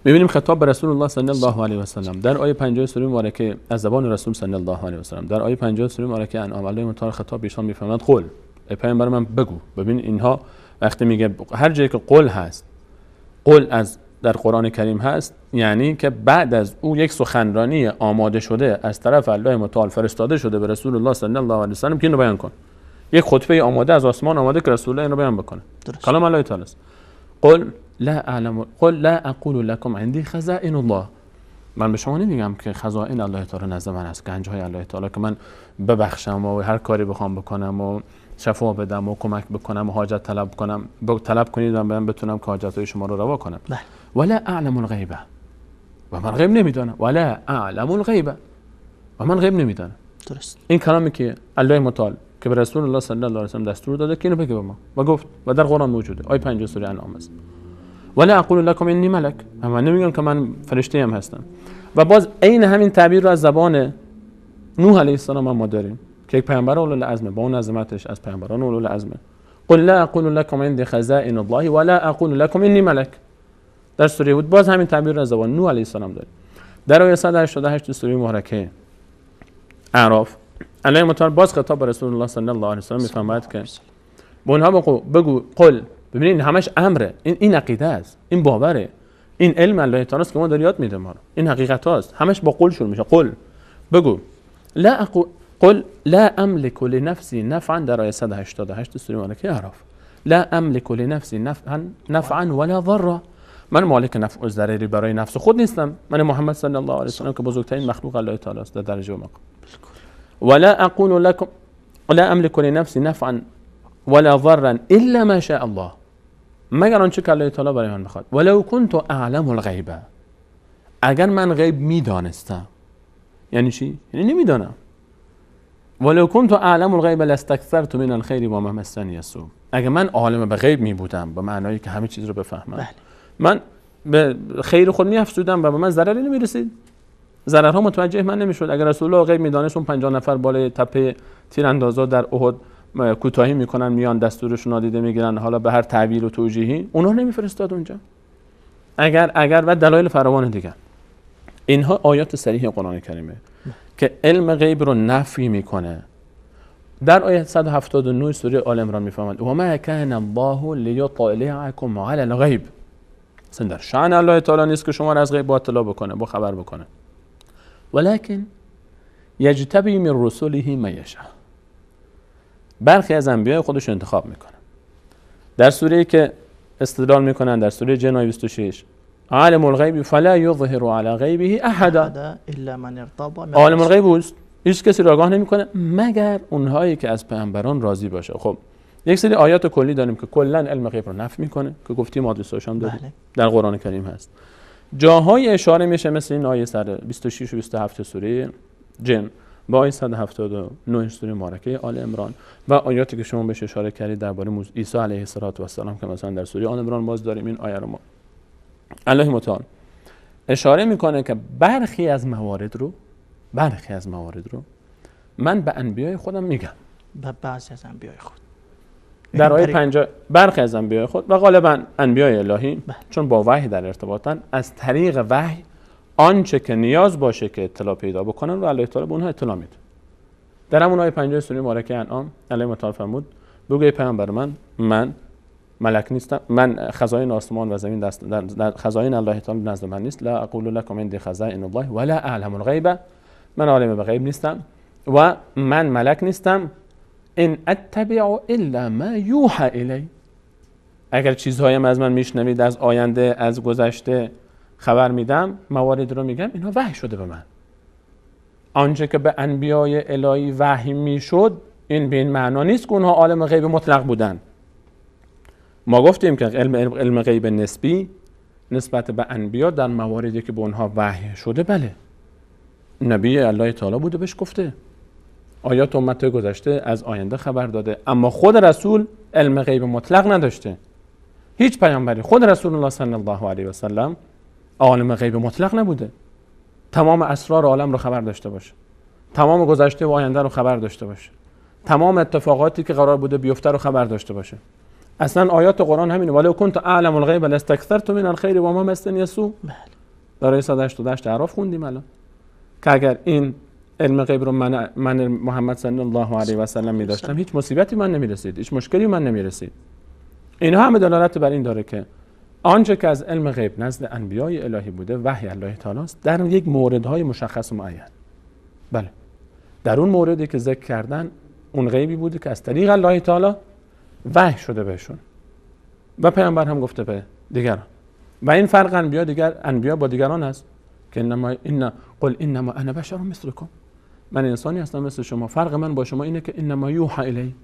میبینیم خطاب به رسول الله صلی الله علیه و سلم در آیه 50 سوره مبارکه از زبان رسول صلی الله علیه و سلم در آیه 50 سوره مبارکه انعام الله متعال خطاب به ایشان میفرماید قل ای پیامبر من بگو. ببین اینها وقتی میگه هر جایی که قل هست، قل از در قرآن کریم هست، یعنی که بعد از او یک سخنرانی آماده شده از طرف الله متعال فرستاده شده به رسول الله صلی الله علیه و سلم که اینو بیان کن. یک خطبه آماده از آسمان آماده که رسول الله اینو بیان بکنه. کلام الله تعالی است. قل لا اقول لكم عندي خزائن الله. من به شما نمیگم که خزائن الله تعالی نزد من است، گنج‌های الله تعالی که من ببخشم و هر کاری بخوام بکنم و شفا بدم و کمک بکنم و حاجت طلب کنم، طلب کنید و من بتونم که حاجت‌های شما رو روا کنم. ولا اعلم الغیب. و من غیب نمیدانم. ولا اعلم الغیب. و من غیب نمیدانم. درست. این کلامی که الله متعال که به رسول الله صلی الله علیه و سلم دستور داده که اینو بگه به ما و گفت و در قرآن موجوده. آیه 50 سوره انعام است. ولا اقول لكم اني ملك. من نمیگم که من فرشته ام هستم. و باز عین همین تعبیر رو از زبان نوح علیه السلام ما داریم که یک پیامبر اولوالعزم با اون عظمتش از پیامبران اولوالعزم. قل لا اقول لكم عندي خزائن الله ولا اقول لكم اني ملك. در سوره هود باز همین تعبیر رو از زبان نوح علیه السلام داریم. در آیه 188 سوره مبارکه اعراف الله متعال باز خطاب به رسول الله صلی الله علیه و سلم میفرماید که به اونها بگو قل. ببینید همش امره. این عقیده است، این باوره این علم الله تعالی است که ما داره یاد میده ما رو. این حقیقت هاست، همش با قول شروع میشه. قل، بگو. قل لا املك لنفسي نفعا، در آیه 188 سوره مبارکه اعراف. لا املك لنفسي نفعا ولا ضرا، من مالک نفع و ضرری برای نفس خود نیستم. من محمد صلی الله علیه و سلم که بزرگترین مخلوق الله تعالی است در درجه و مقام. ولا اقول لكم لا املك لنفسي نفعا ولا ضرا الا ما شاء الله، مگر آنچه که الله تعالی برای من بخواد. ولو كنت اعلم الغیب، اگر من غیب میدانستم. یعنی چی؟ یعنی نمیدانم. ولو كنت اعلم الغیب لاستكثرت من الخير وما مسني السوء، اگر من عالم به غیب می بودم به معنایی که همه چیز رو بفهمم، من به خیر خود می افزودم و به من ضرری نمی رسید، ضررها متوجه من نمیشد. اگر رسول الله غیب میدانست اون 50 نفر بالای تپه تیراندازا در احد کوتاهی میکنن، میان دستورشون نادیده میگیرن، حالا به هر تعبیر و توجیهی اونها نمیفرستاد اونجا. اگر و دلایل فراوان دیگر. اینها آیات صریح قرآن کریمه که علم غیب رو نفی میکنه. در آیه 179 سوره آل عمران میفهمند و ما کان الله لیطلعکم علی الغیب، اصلا در شأن الله تعالی نیست که شما را از غیب اطلاع بکنه، با خبر بکنه. ولکن یجتبی من رسوله ما یشاء، برخی از انبیاء خودش انتخاب میکنه. در سوره‌ای که استدلال میکنن در سوره جن آیه 26 عالم الغیب فلا یظهر علی غیبه احدا الا من ارتضی، عالم الغیب است، هیچ کسی رو آگاه نمیکنه مگر اونهایی که از پیامبران راضی باشه. خب یک سری آیات کلی داریم که کلا علم غیب رو نفی میکنه که گفتیم آدرسش هم داریم در قرآن کریم هست. جاهای اشاره میشه مثل این آیه 26 و 27 سوره جن با آیه 179 سوره مبارکه آل عمران و آیاتی که شما بهش اشاره کردید درباره عیسی علیه السلام که مثلا در سوره آل عمران باز داریم. این آیه رو ما الله متعال اشاره میکنه که برخی از موارد رو من به انبیای خودم میگم، به بعضی از انبیای خود. در آیه 50 برخی از انبیای خود و غالبا انبیای الهی چون با وحی در ارتباطن، از طریق وحی آنچه که نیاز باشه که اطلاع پیدا بکنن و الله تعالی به اونها اطلاع میده. در همون آیه 50 سوره مبارکه انعام الله متعال فرمود بگو ای پیامبر من ملک نیستم، من خزائن آسمان و زمین در خزائن الله تعالی نزد من نیست. لا اقول لكم عندي خزائن الله ولا اعلم الغیب، من عالم به غیب نیستم و من ملک نیستم. ان اتبع الا ما یوحى الی، اگر چیزهایم از من میشنوید از آینده از گذشته خبر میدم، موارد رو میگم، اینها وحی شده به من. آنچه که به انبیای الهی وحی میشد این به این معنا نیست که اونها عالم غیب مطلق بودن. ما گفتیم که علم غیب نسبی نسبت به انبیا در مواردی که به اونها وحی شده، بله نبی الله تعالی بوده بهش گفته، آیات امت گذشته از آینده خبر داده، اما خود رسول علم غیب مطلق نداشته. هیچ پیامبری، خود رسول الله صلی الله علیه و سلم عالم غیب مطلق نبوده. تمام اسرار عالم رو خبر داشته باشه، تمام گذشته و آینده رو خبر داشته باشه، تمام اتفاقاتی که قرار بوده بیفته رو خبر داشته باشه. اصلا آیات قرآن همینه ولو كنت اعلم الغیب لاستكثرت من الخير وما مسني السوء. در آیه 188 اعراف خوندیم الان که اگر این علم غیب رو من محمد صلی الله علیه و سلم می داشتم، هیچ مصیبتی من نمی رسید، هیچ مشکلی من نمی رسید. اینها همه دلالت بر این داره که آنچه که از علم غیب نزد انبیای الهی بوده وحی الله تعالی است در یک موردهای مشخص و معین. بله در اون موردی که ذکر کردن اون غیبی بوده که از طریق الله تعالی وحی شده بهشون و پیامبر هم گفته به دیگران. و این فرق انبیا با دیگران است که قل انما انا بشر مثلكم، من انسانی هستم مثل شما. فرق من با شما اینه که انما یوحى الی،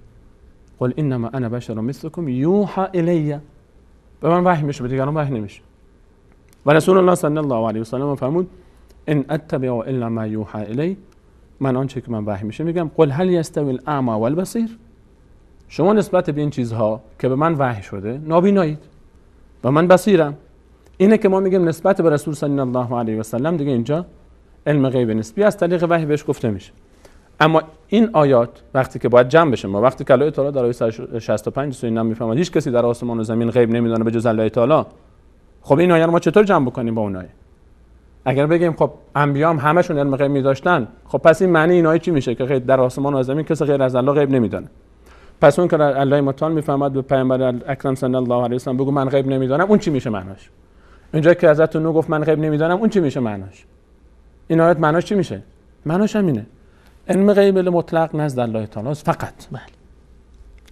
قل انما انا بشر مثلكم یوحى الی، به من وحی میشه به دیگران وحی نمیشه. و رسول الله صلی الله علیه و سلم فرمود ان اتبع الا ما یوحى الی، من آنچه که من وحی میشه میگم. قل هل یستوی الاعمى والبصیر، شما نسبت به این چیزها که به من وحی شده نابینایید و من بصیرم. اینه که ما میگیم نسبت به رسول صلی الله علیه و سلم دیگه اینجا علم غیب نسبی از طریق وحی بهش گفته میشه. اما این آیات وقتی که باید جمع بشه، ما وقتی که الله تعالی در آیه 65 سوره نم میفهمد هیچ کسی در آسمان و زمین غیب نمیدونه به جز الله تعالی، خب این آیه رو ما چطور جمع بکنیم با اون آیه؟ اگر بگیم خب انبیا هم همشون علم غیب می‌داشتن، خب پس این معنی این آیه چی میشه؟ که در آسمان و زمین کسی غیر از الله غیب نمیدونه. پس اون که الله متعال میفهمد به پیامبر اکرم صلی الله علیه و سلم بگو من غیب نمیدونم، اون چی میشه معناش؟ اینجا که حضرت نوح گفت من غیب نمیدانم، اون چی میشه معناش؟ این آیت معناش چی میشه؟ معناش همینه، علم غیب مطلق نزد الله تعالی فقط. بله.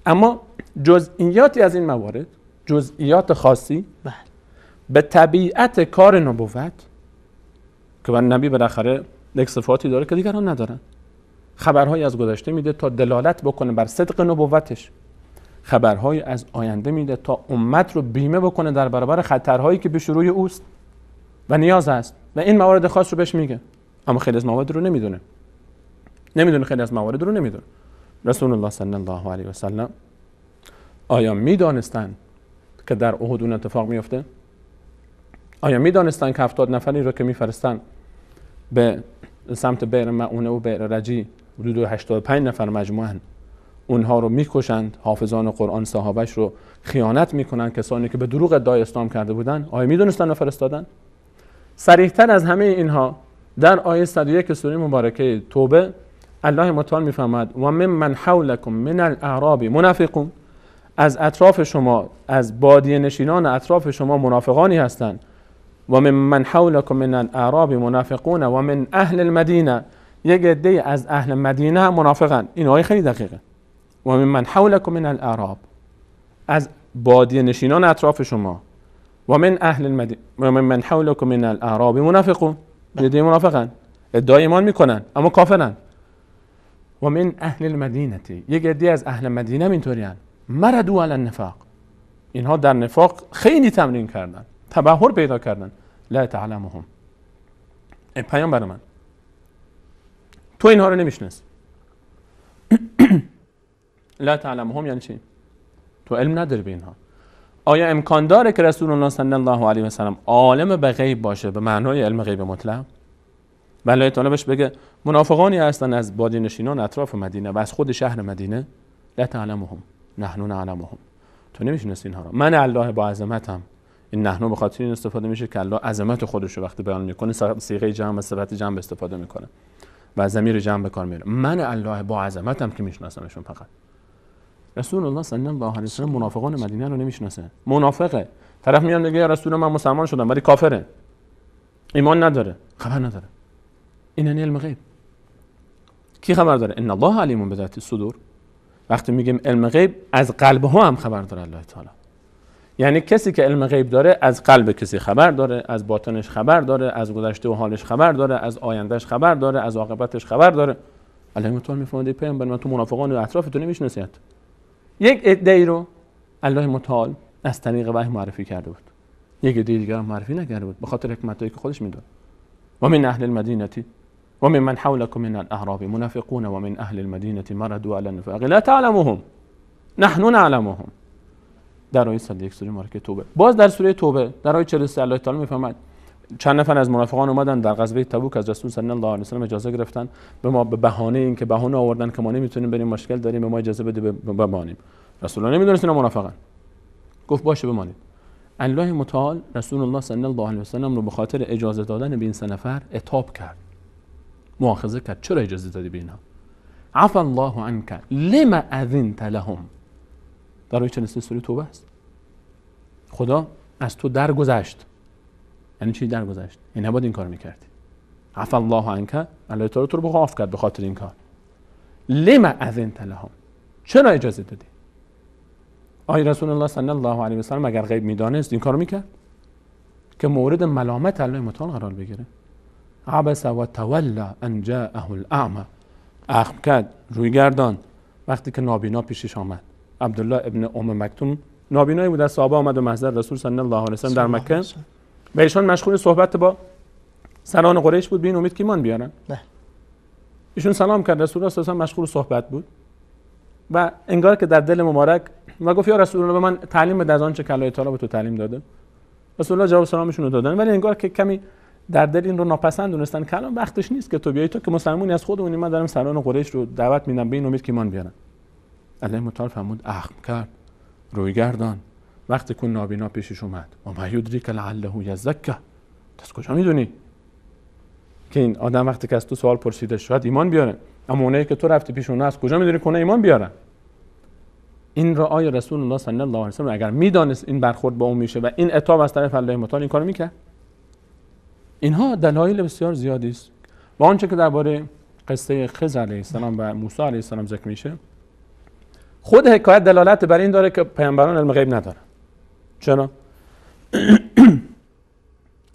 اما جزئیاتی از این موارد، جزئیات خاصی بله. به طبیعت کار نبوت که نبی بالاخره یک صفاتی داره که دیگران ندارن. خبرهایی از گذشته میده تا دلالت بکنه بر صدق نبوتش، خبرهایی از آینده میده تا امت رو بیمه بکنه در برابر خطرهایی که پیش روی اوست و نیاز است و این موارد خاص رو بهش میگه. اما خیلی از موارد رو نمیدونه، خیلی از موارد رو نمیدونه. رسول الله صلی الله علیه و سلم آیا میدانستن که در احد اون اتفاق میفته؟ آیا میدانستن که 70 نفری رو که میفرستن به سمت بئر معونه و بئر رجی، حدود 85 نفر مجموعاً، اونها رو میکشند، حافظان قرآن صحابش رو خیانت میکنن، کسانی که به دروغ ادعای اسلام کرده بودن؟ آیا میدونستن و فرستادن؟ صریح‌تر از همه اینها در آیه 101 سوره مبارکه توبه الله متعال میفرماید و من حولکم من الاعراب منافقون، از اطراف شما، از بادیه نشینان اطراف شما منافقانی هستند. و من حولکم من الاعراب منافقون و من اهل المدینه، یک عده از اهل مدینه هم منافقن. این آیه خیلی دقیقه. و من حولکم من الاعراب، از بادیه نشینان اطراف شما، و من اهل المدینه و من حولکم من الاعراب منافقون، عده منافقن، ادعای ایمان میکنن اما کافرن. و من اهل المدینه، یک عده از اهل مدینه اینطورین، مردوا علی النفاق، اینها در نفاق خیلی تمرین کردن، تبحر پیدا کردن. لا تعلمهم، ای پیامبر من تو اینها رو نمیشناسی. لا تعلمهم یعنی چی؟ تو علم نداری به اینها. آیا امکان داره که رسول الله صلی الله علیه و سلم عالم به غیب باشه به معنای علم غیب مطلق؟ بله تعالی بهش بگه منافقانی هستن از بادیه نشینان اطراف مدینه و از خود شهر مدینه. لا تعلمهم نحن نعلمهم، تو نمیشناسی اینها رو، من الله با عظمتم. این نحنو به خاطر این استفاده میشه که الله عظمت خودش رو وقتی بیان میکنه صیغه جمع و صفت جمع استفاده میکنه و ضمیر جمع به کار میاره. من الله با عظمتم که میشناسمشون. فقط رسول الله صلی الله علیه و سلم منافقان مدینه رو نمیشناسه. منافقه، طرف میاد میگه یا رسول من مسلمان شدم ولی کافره، ایمان نداره، خبر نداره. این علم غیب. کی خبر داره؟ ان الله علیم بذات الصدور. وقتی میگیم علم غیب، از قلب ها هم خبر داره الله تعالی. یعنی کسی که علم غیب داره از قلب کسی خبر داره، از باطنش خبر داره، از گذشته و حالش خبر داره، از آیندهش خبر داره، از عاقبتش خبر داره. الله متعال میفرماید پیامبر من تو منافقان و اطراف تو نمیشناسی. یک عده‌ای رو الله متعال از طریق وحی معرفی کرده بود، یک عده دیگر معرفی نکرده بود به خاطر حکمتایی که خودش میدونه. و من اهل المدینه و من حولکم من الاعراب منافقون و من اهل المدینه مردوا علی النفاق لا تعلمهم نحن نعلمهم. در آیه 101 سوره مبارکه توبه. باز در سوره توبه در آیه 43 الله تعالی میفرماید چند نفر از منافقان اومدن در غزوه تبوک از رسول صلی الله علیه و سلم اجازه گرفتن، به ما به بهانه اینکه بهانه آوردن که ما نمیتونیم بریم، مشکل داریم، به ما اجازه بده بمانیم. رسول الله نمیدونست اینا منافقن، گفت باشه بمانید. الله متعال رسول الله صلی الله علیه و سلم رو به خاطر اجازه دادن به این سه نفر عتاب کرد، مؤاخذه کرد. چرا اجازه دادی به اینا؟ عفا الله عنك لما اذنت لهم. در آیه 43 سوره توبه است. خدا از تو درگذشت. یعنی چی درگذشت؟ یعنی نباید این کار میکردی. عفا الله عنك، الله تعالی تو رو معاف کرد به خاطر این کار. لما اذنت لهم، چرا اجازه دادی؟ آیا رسول الله صلی الله علیه و سلم اگر غیب میدانست این کارو میکرد که مورد ملامت الله متعال قرار بگیره؟ عبس و تولی ان جاءه الاعمى، اخم کرد، روی گردان وقتی که نابینا پیشش آمد. عبدالله ابن ام مکتوم نابینایی بود، از صحابه آمد و محضر رسول صلی الله علیه و سلم در مکه و ایشان مشغول صحبت با سران قریش بود به این امید که ایمان بیارن. ایشون سلام کرد، رسول الله صلی الله علیه و مشغول صحبت بود و انگار که در دل مبارک و گفت یا رسول الله به من تعلیم بده از آنچه که الله تعالی به تو تعلیم داده. رسول الله جواب سلامشون رو دادن، ولی انگار که کمی در دل این رو ناپسند دونستن که الان وقتش نیست که تو بیای، تو که مسلمانی از خودمونی، من دارم سران قریش رو دعوت میدم به این امید که ایمان بیارن. الله متعال فرمود اخم کرد، روی گردان وقتی که نابینا پیشش اومد. و ما یدریک لعله یزکه، از کجا میدونی که این آدم وقتی که از تو سوال پرسیده شاید ایمان بیاره؟ اما اونایی که تو رفتی پیش اونها از کجا میدونی که اونها ایمان بیارن؟ این را آیا رسول الله صلی الله علیه و سلم اگر میدانست این برخورد با اون میشه و این عتاب از طرف الله متعال این کارو میکرد؟ اینها دلایل بسیار زیادی است. و آنچه که درباره قصه خضر علیه السلام و موسی علیه السلام ذکر میشه، خود حکایت دلالت بر این داره که پیامبران علم غیب ندارن. چرا؟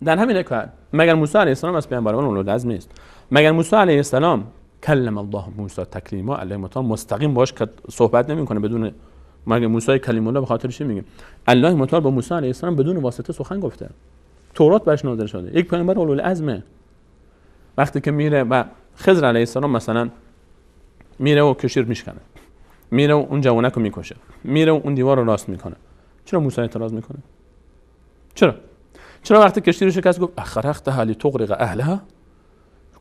در همین حکایت مگر موسی علیه السلام از پیامبران اولوالعزم نیست؟ مگر موسی علیه السلام کلم الله موسی تکلیما، الله متعال مستقیم باش که صحبت نمیکنه بدون، مگر موسی کلیم الله به خاطر چی میگه؟ الله متعال با موسی علیه السلام بدون واسطه سخن گفته. تورات بهش نازل شده. یک پیامبر اولوالعزمه. وقتی که میره و خضر علیه السلام مثلا میره و کشیر میشکنه، میره و اون جوانک رو میکشه، میره و اون دیوار رو راست میکنه، چرا موسی اعتراض میکنه؟ چرا وقتی کشتی رو شکست گفت اخرقتها لتغرق اهلها؟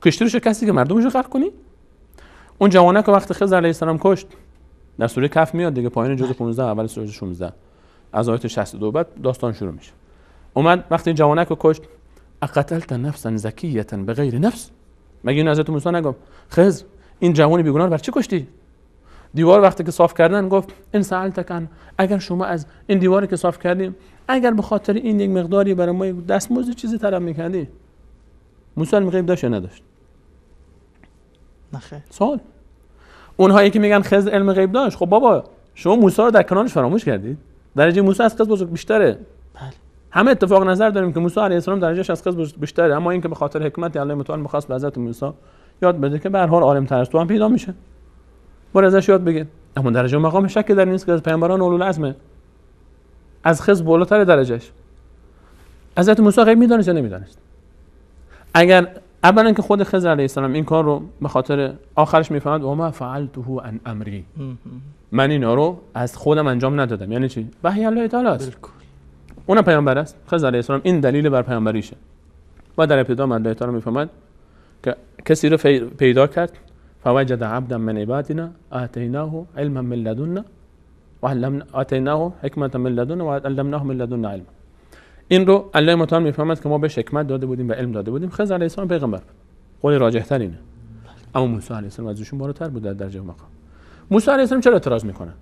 کشتی رو شکستی که مردمش رو غرق کنی؟ اون جوانک رو وقتی خضر علیه السلام کشت، در سوره کهف میاد دیگه، پایین جزء 15 اول سوره 16 از آیه 62 بعد داستان شروع میشه. اومد وقتی این جوانک رو کشت، اقتلت نفسا زکیه بغیر نفس، مگه این حضرت موسی نگفت خضر این جوانی بیگناه رو برای چی کشتی؟ دیوار وقتی که صاف کردن گفت ان سألتکن، اگر شما از این دیواری که صاف کردیم اگر به خاطر این یک مقداری برای ما دستمزد چیزی طلب میکردی، موسی علم غیب داشت یا نداشت؟ نخیر. سوال. اونهایی که میگن خضر علم غیب داشت، خب بابا شما موسی رو در کنارش فراموش کردید. درجه موسی از خضر بزرگ بیشتره. بله. همه اتفاق نظر داریم که موسی علیه السلام درجهش از خضر بیشتره، اما اینکه به خاطر حکمت الله متعال می‌خواست به حضرت موسی یاد بده که به هر حال عالم تر از تو هم پیدا میشه، برای ازش یاد بگیر. اما درجه و مقام شک در نیست که از پیامبران اولوالعزمه، از خضر بالاتر درجهش. حضرت موسی غیب میدونست یا نمیدونست؟ اگر اولا که خود خضر علیه السلام این کار رو به خاطر آخرش میفهمد و ما فعلته عن امری، من اینا رو از خودم انجام ندادم، یعنی چی؟ وحی الله تعالی است. اونم پیامبر است. خضر علیه السلام این دلیل بر پیامبریشه. و در ابتدا الله تعالی میفهمد که کسی رو پیدا کرد، فوجد عبدا من عبادنا آتیناه علما من لدنا آتیناه حکمتا من لدنا و علمناه من لدنا علما. این رو الله متعال میفهمد که ما بهش حکمت داده بودیم و علم داده بودیم. خضر علیه السلام پیغمبر، قول راجح تر اینه. اما موسی علیه السلام از ایشون بالاتر بود در درجه و مقام. موسی علیه السلام چرا اعتراض میکنه؟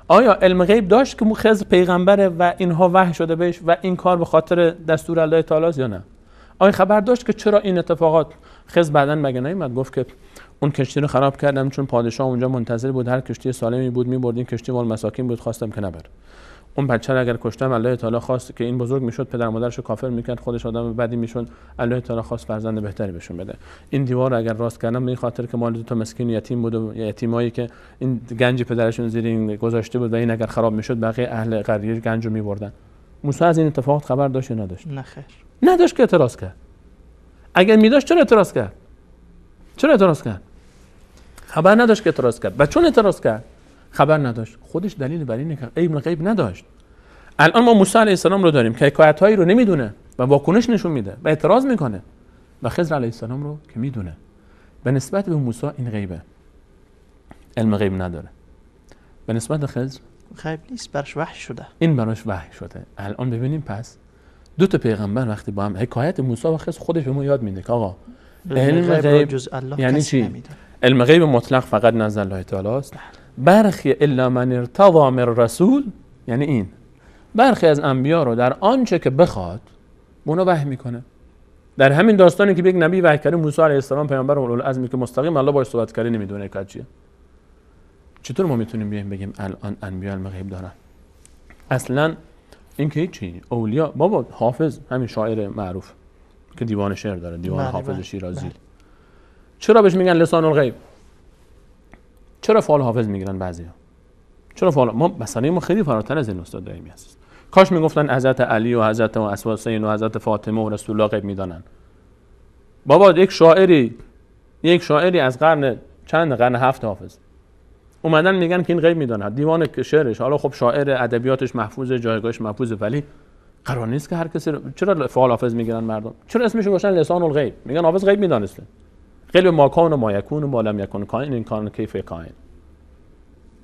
آیا علم غیب داشت که خضر پیغمبره و اینها وحی شده بهش و این کار به خاطر دستور الله تعالی است یا نه؟ آیا خبر داشت که چرا این اتفاقات؟ خضر بعداً مگه نیومد گفت که اون کشتی رو خراب کردم چون پادشاه اونجا منتظر بود، هر کشتی سالمی بود می‌برد، این کشتی مال مساکین بود، خواستم که نبر. اون بچه رو اگر کشتم الله تعالی خواست که این بزرگ میشد پدر مادرش رو کافر میکرد، خودش آدم بدی میشد، الله تعالی خواست فرزند بهتری بهشون بده. این دیوار رو اگر راست کردم به این خاطر که مال دو تا مسکین یتیم بود و یتیمایی که این گنج پدرشون زیر این گذاشته بود و این اگر خراب میشد بقیه اهل قریه گنج رو میبردن. موسی از این اتفاقات خبر داشت یا نداشت؟ نخیر. نداشت که اعتراض کرد. اگر میداشت چرا اعتراض کرد؟ چرا اعتراض کرد؟ خبر نداشت که اعتراض کرد. و چون اعتراض کرد خبر نداشت، خودش دلیل بر اینه که علم غیب نداشت. الان ما موسی علیه السلام رو داریم که حکایت‌هایی رو نمیدونه و واکنش نشون میده و اعتراض میکنه، و خضر علیه السلام رو که میدونه. به نسبت به موسی این غیبه، علم غیب نداره. به نسبت خضر غیب نیست، براش وحی شده. این براش وحی شده. الان ببینیم پس دو تا پیغمبر وقتی با هم حکایت موسی و خضر خودش به ما یاد میده که آقا علم غیب جز الله یعنی چی؟ علم غیب مطلق فقط نزد الله تعالی است. برخی الا من ارتضى من رسول، یعنی این برخی از انبیا رو در آنچه که بخواد اونو وحی میکنه. در همین داستانی که یک نبی وحی کرده موسی علیه السلام پیامبر اولوالعزمی که مستقیم الله باهاش صحبت کرده نمیدونه که چیه. چطور ما میتونیم بیایم بگیم الان انبیا علم غیب دارن؟ اصلا این که هیچی. اولیا بابا حافظ، همین شاعر معروف که دیوان شعر داره، دیوان حافظ شیرازی، چرا بهش میگن لسان الغیب؟ چرا فال حافظ میگیرن بعضیا؟ چرا فال ما مثلا ما خیلی فراتر از این استاد دائمی هست. کاش میگفتن حضرت علی و حضرت حسین و حضرت فاطمه و رسول الله غیب میدانن. بابا یک شاعری از قرن 7 حافظ اومدن میگن که این غیب میدونه، دیوان شعرش، حالا خب شاعر، ادبیاتش محفوظه، جایگاهش محفوظه، ولی قرار نیست که هر کسی چرا فال حافظ میگیرن مردم؟ چرا اسمش رو گذاشتن لسان الغیب؟ میگن حافظ غیب میدانسته. غیب ما کان و ما یکون و ما لم یکن کائن، این کان کیف کائن.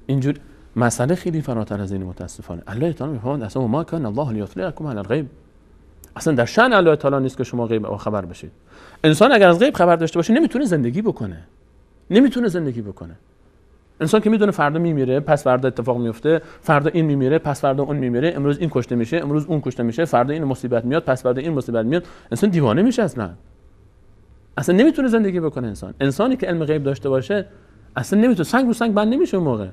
اینجور مسئله خیلی فراتر از این متاسفانه. الله تعالی میفهمه اصلا ما کان الله لیطلعکم علی الغیب، اصلا در شأن الله تعالی نیست که شما غیب او خبر بشید. انسان اگر از غیب خبر داشته باشه نمیتونه زندگی بکنه. انسان که میدونه فردا میمیره، پس فردا اتفاق میفته، فردا این میمیره، پس فردا اون میمیره، امروز این کشته میشه، امروز اون کشته میشه، فردا این مصیبت میاد، پس فردا این مصیبت میاد، انسان دیوانه میشه. اصلا نمیتونه زندگی بکنه. انسانی که علم غیب داشته باشه اصلا نمیتونه، سنگ رو سنگ بند نمیشه. اون موقع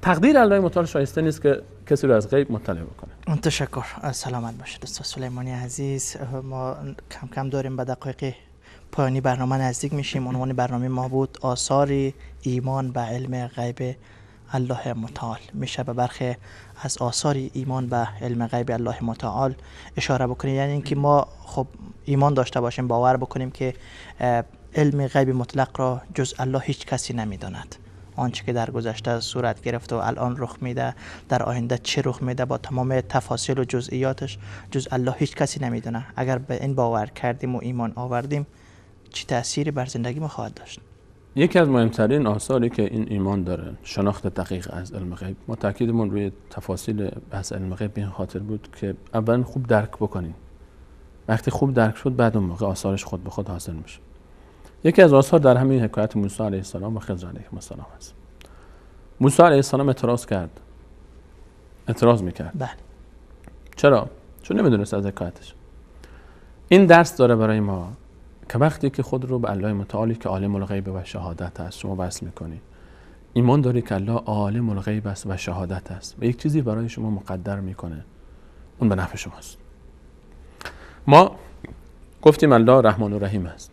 تقدیر الله متعال شایسته نیست که کسی رو از غیب مطلع بکنه. تشکر. سلامت باشید استاد سلیمانی عزیز. ما کم کم داریم به دقایق پایانی برنامه نزدیک میشیم. عنوان برنامه ما بود آثار ایمان به علم غیب الله متعال. میشه به برخی از آثار ایمان به علم غیب الله متعال اشاره بکنید؟ یعنی اینکه ما خب ایمان داشته باشیم، باور بکنیم که علم غیب مطلق را جز الله هیچ کسی نمیداند. آنچه که در گذشته صورت گرفته و الان رخ میده، در آینده چه رخ میده با تمام تفاصیل و جزئیاتش جز الله هیچ کسی نمیدونه. اگر به این باور کردیم و ایمان آوردیم چه تأثیری بر زندگی ما خواهد داشت؟ یکی از مهمترین آثاری که این ایمان داره شناخت دقیق از علم غیب. ما تاکیدمون روی تفاصیل بحث علم غیب به این خاطر بود که اولا خوب درک بکنیم. وقتی خوب درک شد بعد اون موقع آثارش خود به خود حاصل میشه. یکی از آثار در همین حکایت موسی علیه السلام و خضر علیه السلام است. موسی علیه السلام اعتراض میکرد. بله. چرا؟ چون نمیدونست از حکایتش. این درس داره برای ما که وقتی که خود رو به الله متعالی که عالم الغیب و شهادت است شما وصل میکنی، ایمان داری که الله عالم الغیب است و شهادت است و یک چیزی برای شما مقدر میکنه، اون به نفع شماست. ما گفتیم الله رحمان و رحیم است،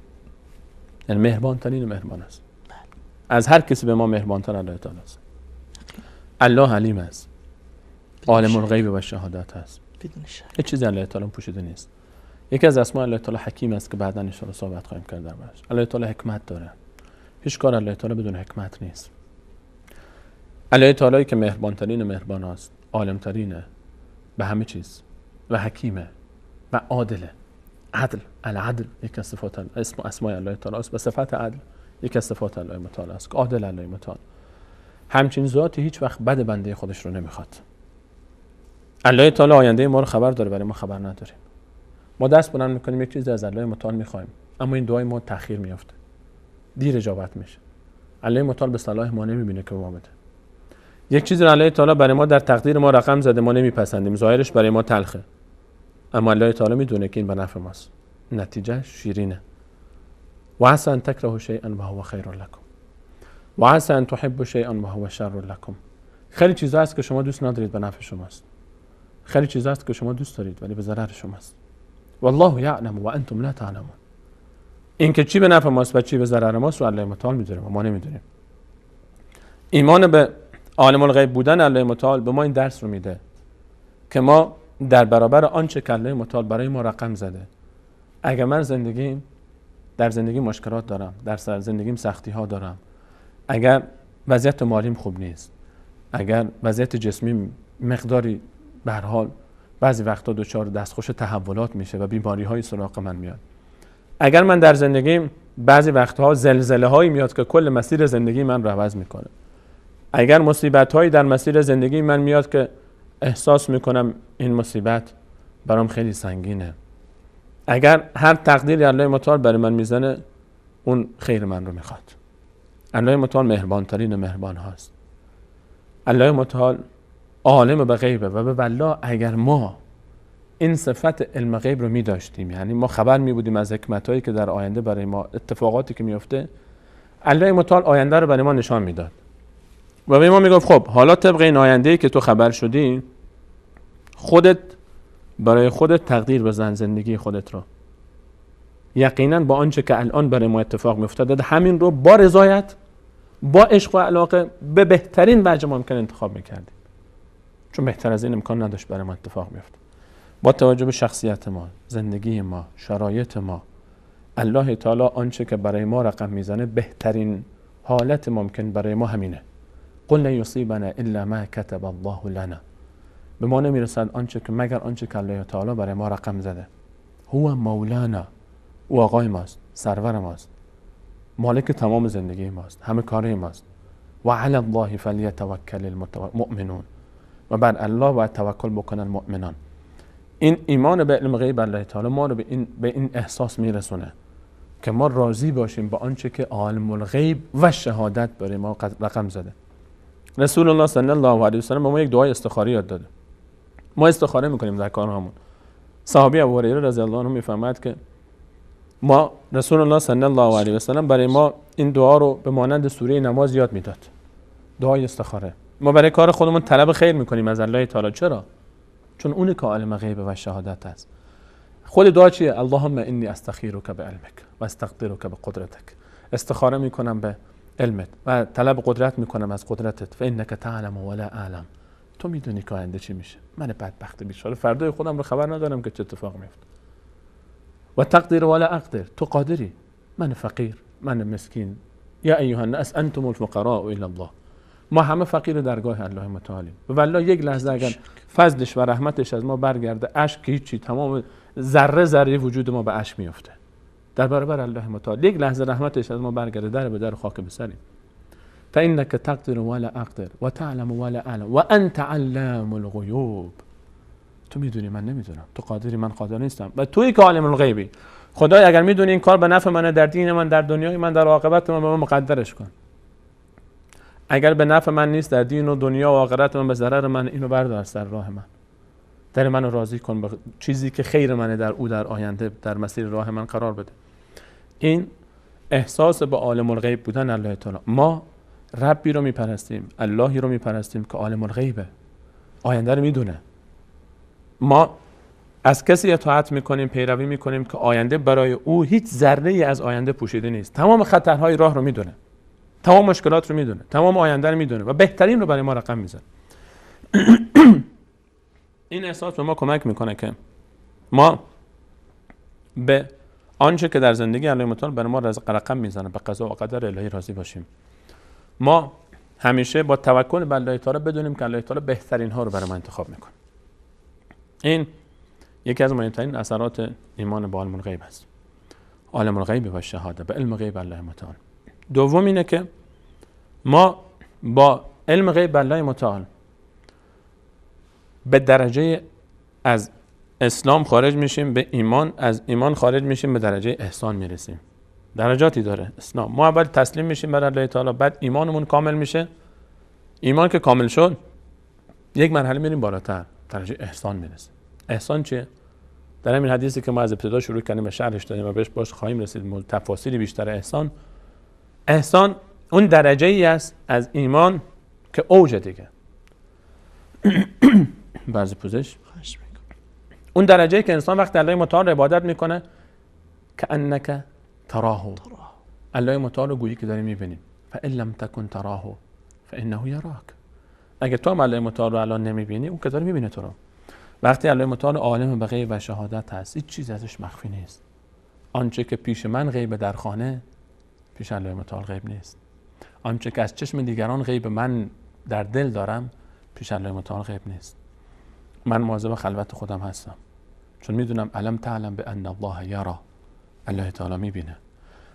یعنی مهربان ترین مهربان است. از هر کسی به ما مهربان تر الله تعالی است. الله علیم است، عالم الغیب و شهادت است. بدون شک هیچ چیزی الله تعالی پوشیده نیست. یکی از اسماء الله تعالی حکیم است که بعدا ان شاء الله صحبت خواهیم کرد دربارش. الله تعالی حکمت داره. هیچ کار الله تعالی بدون حکمت نیست. الله تعالی که مهربان ترین مهربان است، عالم ترینه به همه چیز و حکیمه و عادله. عدل، العدل یک از صفات اسماء الله تعالی است. به صفت عدل یک از صفات الله متعال است. عادل الله متعال. همچین ذاتی هیچ وقت بد بنده خودش رو نمیخواد. الله تعالی آینده ما رو خبر داره، برای ما خبر نداریم. ما دست بلند میکنیم یک چیزی از الله متعال میخوایم، اما این دعای ما تأخیر میفته، دیر اجابت میشه. الله متعال به صلاح ما نمیبینه که ما بده. یک چیزی رو الله تعالی برای ما در تقدیر ما رقم زده، ما نمیپسندیم، ظاهرش برای ما تلخه، اما الله تعالی میدونه که این به نفع ماست، نتیجه شیرینه. و عسى ان تکرهوا شیئا و هو خیر لكم و عسى ان تحبوا شیئا و هو شر لكم. خیلی چیزا هست که شما دوست ندارید به نفع شماست، خیلی چیزا هست که شما دوست دارید ولی به ضرر شماست. والله یعلم و انتم لا تعلمون. این که چی به نفع ماست و چی به ضرر ماست رو الله متعال میدونه و ما نمیدونیم. ایمان به عالم الغیب بودن الله متعال به ما این درس رو میده که ما در برابر آنچه که الله متعال برای ما رقم زده، اگر من در زندگی مشکلات دارم، در زندگیم سختی ها دارم، اگر وضعیت مالیم خوب نیست، اگر وضعیت جسمی مقداری به هر حال بعضی وقتا دچار دستخوش تحولات میشه و بیماری های سراغ من میاد، اگر من در زندگیم بعضی وقتها زلزله هایی میاد که کل مسیر زندگی من رو عوض میکنه، اگر مصیبت هایی در مسیر زندگی من میاد که احساس میکنم این مصیبت برام خیلی سنگینه، اگر هر تقدیری الله متعال برای من میزنه اون خیر من رو میخواد. الله متعال مهربان ترین مهربان هاست. الله متعال عالم به غیبه و به والله اگر ما این صفت علم غیب رو می داشتیم، یعنی ما خبر می بودیم از حکمتایی که در آینده برای ما، اتفاقاتی که میفته، الله متعال آینده رو برای ما نشان میداد و به ما میگفت خب حالا طبق این آینده‌ای که تو خبر شدی خودت برای خودت تقدیر بزن زندگی خودت رو. یقینا با آنچه که الان برای ما اتفاق میافتاد همین رو با رضایت، با عشق و علاقه به بهترین وجه ممکن انتخاب میکردیم، چون بهتر از این امکان نداشت برای ما اتفاق بیفته. با توجه به شخصیت ما، زندگی ما، شرایط ما، الله تعالی آنچه که برای ما رقم میزنه بهترین حالت ممکن برای ما همینه. قل لن یصیبنا الا ما كتب الله لنا. به ما نمیرسد آنچه که مگر آنچه که الله تعالی برای ما رقم زده. هو مولانا، او آقای ماست، سرور ماست، مالک تمام زندگی ماست، همه کاره ماست. و علی الله فلیتوکل المؤمنون، و بر الله باید توکل بکنن مؤمنان. این ایمان به علم غیب الله تعالی ما رو به این احساس میرسونه که ما راضی باشیم با آنچه که عالم الغیب و شهادت برای ما رقم زده. رسول الله صلی الله علیه و سلم به ما یک دعای استخاره یاد داده. ما استخاره میکنیم در کارهامون. صحابی ابو هریره رضی الله عنه میفرماید که ما رسول الله صلی الله علیه و سلم برای ما این دعا رو به مانند سوره نماز یاد میداد. دعای استخاره. ما برای کار خودمون طلب خیر میکنیم از الله تعالی. چرا؟ چون اون که عالم غیب و شهادت است. خود دعا چیه؟ اللهم انی استخیرک بعلمک و استقدرک بقدرتک. استخاره میکنم به علمت و طلب قدرت میکنم از قدرتت. فانک تعلم ولا اعلم. تو میدونی که آینده چی میشه. من بدبخت بیچاره فردای خودم رو خبر ندارم که چه اتفاق میفته. و تقدیر ولا اقدر. تو قادری، من فقیر، من مسکین. یا ایها الناس انتم الفقراء الی الله. ما همه فقیر درگاه الله متعال. و والله یک لحظه اگر فضلش و رحمتش از ما برگرده، اشک هیچی، تمام ذره ذره وجود ما به اشک میفته در برابر الله متعال. یک لحظه رحمتش از ما برگرده، در به در خاک بسریم. فانک تقدر ولا اقدر و تعلم ولا اعلم و انت علام الغیوب. تو میدونی من نمیدونم، تو قادری من قادر نیستم و تویی که عالم الغیبی. خدای اگر میدونی این کار به نفع منه در دین من، در دنیای من، در عاقبت من، به من مقدرش کن. اگر به نفع من نیست در دین و دنیا و آخرت من، به ضرر من، اینو بردار سر راه من. در منو راضی کن به چیزی که خیر منه در او در آینده در مسیر راه من قرار بده. این احساس به عالم الغیب بودن الله تعالی. ما ربی رو میپرستیم، اللهی رو میپرستیم که عالم الغیبه، آینده رو میدونه. ما از کسی اطاعت میکنیم، پیروی میکنیم که آینده برای او هیچ ذره ای از آینده پوشیده نیست. تمام خطرهای راه رو میدونه، تمام مشکلات رو میدونه، تمام آینده رو میدونه و بهترین رو برای ما رقم میزنه. این احساس به ما کمک میکنه که ما به آنچه که در زندگی الله متعال برای ما رقم میزنه، به قضا و قدر الهی راضی باشیم. ما همیشه با توکل به الله تعالی بدونیم که الله تعالی بهترین ها رو برای ما انتخاب میکنه. این یکی از مهمترین اثرات ایمان به عالم الغیب است. عالم الغیب و شهاده، به علم غیب الله متعال. دوم اینه که ما با علم غیب الله متعال به درجه از اسلام خارج میشیم به ایمان، از ایمان خارج میشیم به درجه احسان میرسیم. درجاتی داره اسلام. ما اول تسلیم میشیم بر الله تعالی، بعد ایمانمون کامل میشه. ایمان که کامل شد، یک مرحله میریم بالاتر، درجه احسان میرسیم. احسان چیه؟ در همین حدیثی که ما از ابتدا شروع کردیم و شرحش دادیم و بهش باش خواهیم رسید، تفاصیل بیشتر احسان اون درجه ای است از ایمان که اوج دیگه. بعضی پوزش اون درجه ای که انسان وقتی الله متعال عبادت میکنه که انک تراه، الله متعال گویی که داری میبینی. فان لم تکن تراه فانه یراک. اگه تو هم الله متعال رو الان نمیبینی، اون که داره میبینه تو رو. وقتی الله متعال عالم به غیب و شهادت هست، هیچ چیز ازش مخفی نیست. آنچه که پیش من غیب در خانه، پیش الله متعال غیب نیست. آنچه که از چشم دیگران غیب من در دل دارم، پیش الله متعال غیب نیست. من مواظب خلوت خودم هستم، چون میدونم علم تعلم به ان الله یرا، الله تعالی میبینه.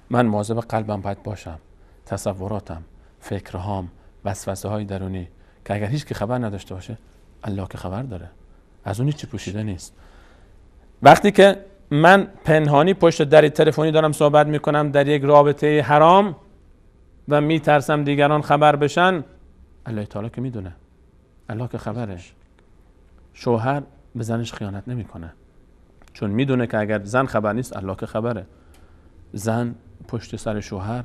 من مواظب قلبم باید باشم، تصوراتم، فکرهام، وسوسه های درونی که اگر هیچ کی خبر نداشته باشه، الله که خبر داره، از اون هیچی پوشیده نیست. وقتی که من پنهانی پشت در تلفنی دارم صحبت میکنم در یک رابطه حرام و میترسم دیگران خبر بشن، الله تعالی که میدونه، الله که خبره. شوهر به زنش خیانت نمیکنه، چون میدونه که اگر زن خبر نیست، الله که خبره. زن پشت سر شوهر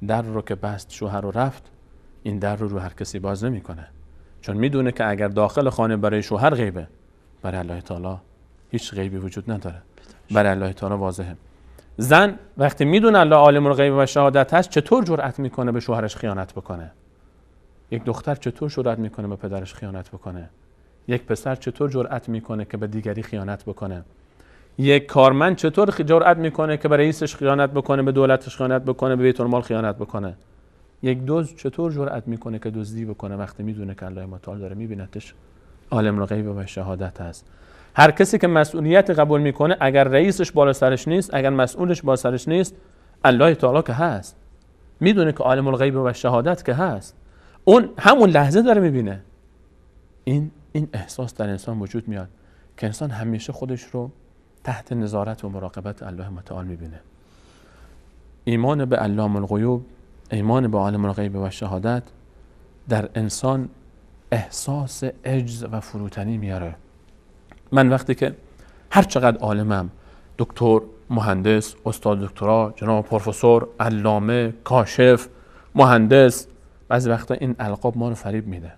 در رو که بست، شوهر رو رفت، این در رو هر کسی باز نمیکنه، چون میدونه که اگر داخل خانه برای شوهر غیبه، برای الله تعالی هیچ غیبی وجود نداره، برای الله تعالی واضحه. زن وقتی میدونه الله عالم الغیب و شهادت هست، چطور جرأت میکنه به شوهرش خیانت بکنه؟ یک دختر چطور جرأت میکنه به پدرش خیانت بکنه؟ یک پسر چطور جرأت میکنه که به دیگری خیانت بکنه؟ یک کارمند چطور جرأت میکنه که به رئیسش خیانت بکنه، به دولتش خیانت بکنه، به بیت المال خیانت بکنه؟ یک دزد چطور جرأت میکنه که دزدی بکنه وقتی میدونه که الله متعال داره میبینتش؟ عالم الغیب و شهادت هست. هر کسی که مسئولیت قبول میکنه، اگر رئیسش بالا سرش نیست، اگر مسئولش بالا سرش نیست، الله تعالی که هست، میدونه که عالم الغیب و شهادت که هست، اون همون لحظه داره میبینه. این احساس در انسان وجود میاد که انسان همیشه خودش رو تحت نظارت و مراقبت الله متعال میبینه. ایمان به علام الغیوب، ایمان به عالم الغیب و شهادت در انسان احساس عجز و فروتنی میاره. من وقتی که هر چقدر عالمم، دکتر، مهندس، استاد دکترا، جناب پروفسور، علامه، کاشف، مهندس، بعضی وقتا این القاب ما رو فریب میده.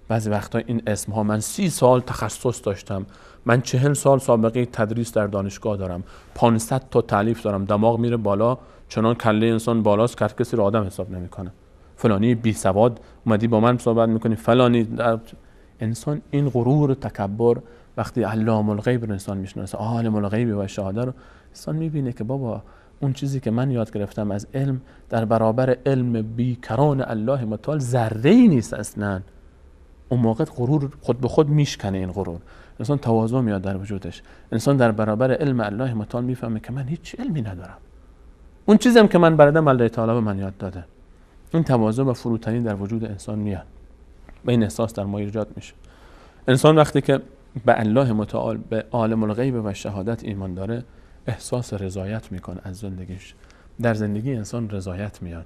بعضی وقتا این اسم ها، من 30 سال تخصص داشتم، من 40 سال سابقه تدریس در دانشگاه دارم، 500 تا تالیف دارم، دماغ میره بالا چنان کله انسان بالاست که کسی رو آدم حساب نمیکنه. فلانی بی سواد اومدی با من صحبت میکنی، فلانی انسان این غرور و تکبر وقتی علام الغیب رو انسان میشناسه، عالم الغیب و شهاده رو انسان میبینه که بابا اون چیزی که من یاد گرفتم از علم در برابر علم بیکران الله متعال ذره‌ای نیست اصلا. اون موقع غرور خود به خود میشکنه. این غرور انسان تواضع میاد در وجودش. انسان در برابر علم الله متعال میفهمه که من هیچ علمی ندارم، اون چیزی هم که من بلدم الله تعالی به من یاد داده. این تواضع و فروتنی در وجود انسان میاد و این احساس در ما ایجاد میشه. انسان وقتی که به الله متعال، به عالم الغیب و شهادت ایمان داره، احساس رضایت میکنه از زندگیش. در زندگی انسان رضایت میاد.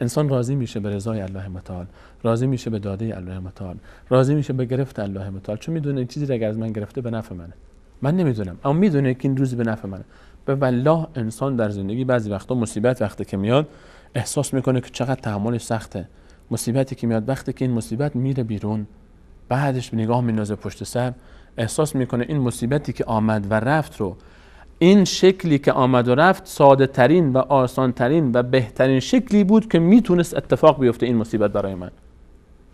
انسان راضی میشه به رضای الله متعال، راضی میشه به داده الله متعال، راضی میشه به گرفت الله متعال، چون میدونه این چیزی رو اگر از من گرفته به نفع منه. من نمیدونم اما میدونه که این روزی به نفع منه. به والله انسان در زندگی بعضی وقتا مصیبت وقتی که میاد احساس میکنه که چقدر تحملش سخته. مصیبتی که میاد وقتی که این مصیبت میره بیرون، بعدش نگاه میندازه پشت سر، احساس میکنه این مصیبتی که آمد و رفت رو، این شکلی که آمد و رفت ساده ترین و آسان ترین و بهترین شکلی بود که میتونست اتفاق بیفته این مصیبت برای من.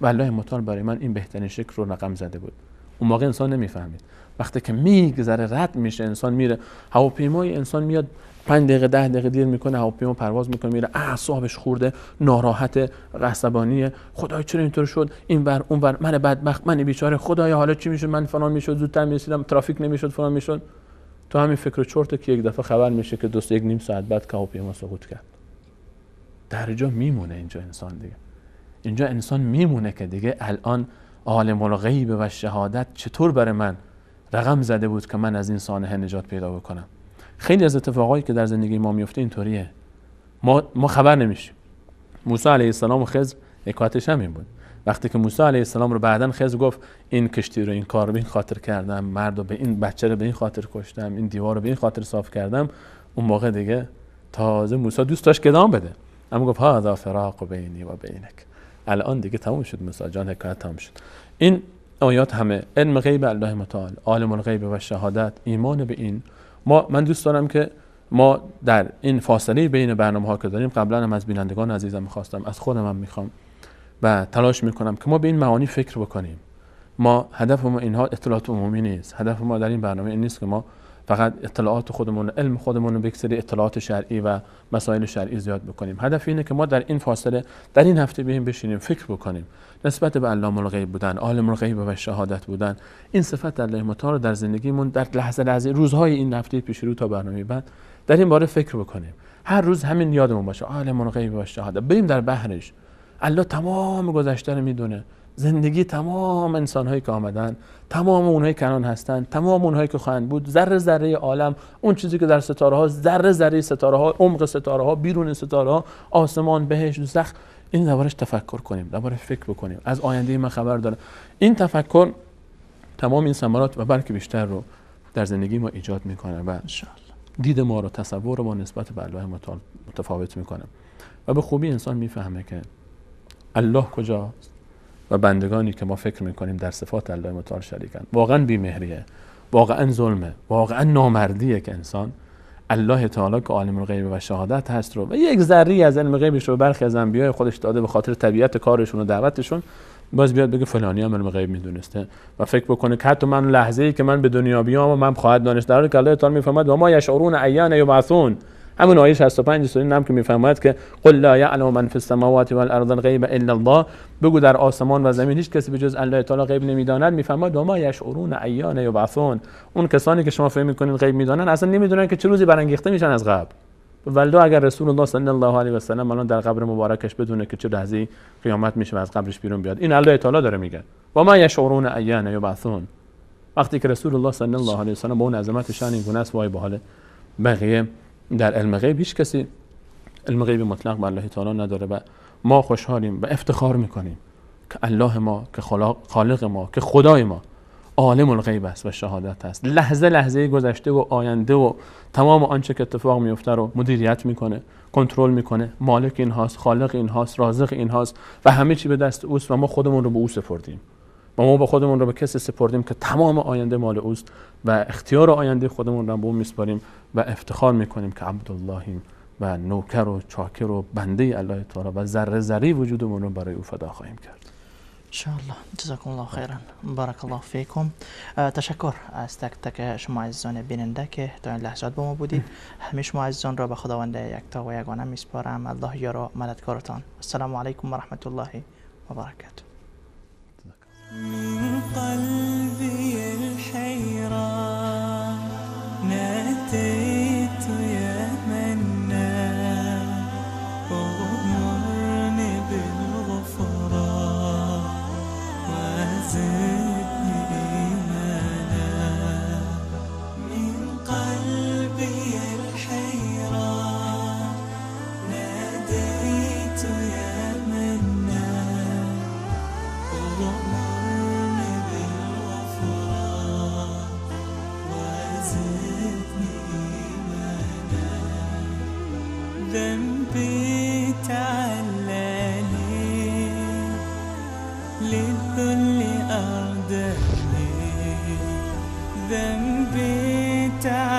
والله متعال برای من این بهترین شکل رو رقم زده بود. اون موقع انسان نمیفهمید. وقتی که میگذره رد میشه، انسان میره هواپیمای انسان میاد 5 دقیقه 10 دقیقه دیر میکنه، هواپیما پرواز میکنه میره، اعصابش خورده، ناراحت، عصبانیه، خدای چرا اینطور شد، این ور اون ور، من بدبخت، من بیچاره، خدایا حالا چی میشه، من فلان میشد، زودتر میرسیدم، ترافیک نمیشد، فلان میشد. تو همین فکر و چرته که یک دفعه خبر میشه که دوست 1.5 ساعت بعد که هواپیما سقوط کرد. در جا میمونه اینجا انسان دیگه. اینجا انسان میمونه که دیگه الان عالم الغیب و شهادت چطور برای من رقم زده بود که من از این سانحه نجات پیدا بکنم. خیلی از اتفاقایی که در زندگی ما میفته اینطوریه، ما خبر نمیشیم. موسی علیه السلام و خضر حکایتش همین بود. وقتی که موسی علیه السلام رو بعدن خضر گفت این کشتی رو این کار رو به این خاطر کردم، مرد رو به این بچه رو به این خاطر کشتم، این دیوار رو به این خاطر صاف کردم، اون موقع دیگه تازه موسی دوست داشت که ادامه بده، اما گفت هذا فراق بینی و بینک. الان دیگه تموم شد موسی جان، حکایت تموم شد. این آیات همه علم غیب الله متعال، عالم الغیب و شهادت، ایمان به این. من دوست دارم که ما در این فاصله بین برنامه‌ها که داریم، قبلا هم از بینندگان عزیزم می‌خواستم، از خودم هم می‌خوام و تلاش می‌کنم که ما به این معانی فکر بکنیم. ما هدف ما اینها اطلاعات عمومی نیست. هدف ما در این برنامه این نیست که ما فقط اطلاعات خودمون، علم خودمون رو به یک سری اطلاعات شرعی و مسائل شرعی زیاد بکنیم. هدف اینه که ما در این فاصله، در این هفته بیایم بشینیم فکر بکنیم نسبت به علام الغیب بودن، عالم الغیب و شهادت بودن، این صفت الله متعال در زندگیمون در لحظه روزهای این هفته پیش رو تا برنامه بعد در این باره فکر بکنیم. هر روز همین یادمون باشه، عالم الغیب و شهادت، بریم در بحرش. الله تمام گذشته رو میدونه، زندگی تمام انسان‌هایی که آمدن، تمام اونهایی که الان هستن، تمام اونهایی که خواهند بود، ذره ذره عالم، اون چیزی که در ستاره‌ها، ذره ذره ستاره‌ها، عمق ستاره‌ها، بیرون ستاره‌ها، آسمان، بهشت، دوزخ، این دربارش تفکر کنیم، دربارش فکر بکنیم. از آینده ما خبر داره. این تفکر تمام این ثمرات و بلکه بیشتر رو در زندگی ما ایجاد میکنه و دید ما رو، تصور ما نسبت به الله متعال متفاوت میکنه و به خوبی انسان میفهمه که الله کجاست و بندگانی که ما فکر میکنیم در صفات الله متعال شریکن. واقعا بی‌مهریه، واقعا ظلمه، واقعا نامردیه که انسان الله تعالی که عالم الغیب و شهادت هست رو و یک ذره از علم غیبش رو برخی از انبیاء خودش داده به خاطر طبیعت کارشون و دعوتشون، باز بیاد بگه فلانی هم علم غیب میدونسته و فکر بکنه که حتی من لحظه‌ای که من به دنیا بیام من خواهد دانست، در حالی که الله تعالی میفهمد و ما یشعرون ایان یبعثون. همون آیه 65 سوره نم که میفهمد که قل لا یعلم من فی السماوات والارض الغیب الا الله، بگو در آسمان و زمین هیچ کسی به جز الله تعالی غیب نمیداند. میفهمد و ما یشعرون ایان یبعثون، اون کسانی که شما فکر میکنین غیب میدانن اصلا نمیدونن که چه روزی برانگیخته میشن از قبر. ولو اگر رسول الله صلی الله علیه و سلم الان در قبر مبارکش بدونه که چه لحظه‌ای قیامت میشه و از قبرش بیرون بیاد، این الله تعالی داره میگه و ما یشعرون ایان یبعثون. وقتی که رسول الله صلی الله علیه و سلم با اون عظمت شان این گونه است، وای به حال بقیه در علم غیب هیچ کسی علم غیب مطلق به الله تعالی نداره و ما خوشحالیم و افتخار میکنیم که الله ما، که خالق ما، که خدای ما عالم الغیب است و شهادت است. لحظه لحظه گذشته و آینده و تمام آنچه که اتفاق میفته رو مدیریت میکنه، کنترل میکنه. مالک این هاست، خالق این هاست، رازق این هاست و همه چی به دست اوست و ما خودمون رو به او سپردیم. و ما به خودمون رو به کسی سپردیم که تمام آینده مال اوست و اختیار آینده خودمون رو به او میسپاریم و افتخار میکنیم که عبداللهیم و نوکر و چاکر و بنده الله تعالی و ذره ذره وجودمون رو برای او فدا خواهیم کرد. انشاءالله. جزاکم الله خیرا، بارک الله فیکم. تشکر از تک تک شما عزیزان بیننده که تا این لحظات با ما بودید. همه شما عزیزان را به خداوند یکتا و یگانه میسپارم. الله یار و مددکارتان. السلام علیکم و رحمت الله و برکاته. من قلبي الحيران ناديت يا منان أغمرني بالغفران وزدني إيمانا. من قلبي الحيران ناديت يا منان أغمرني بالغفران وزدني إيمانا. ذنبي تعلاني للذل أردني. ذنبي تعلاني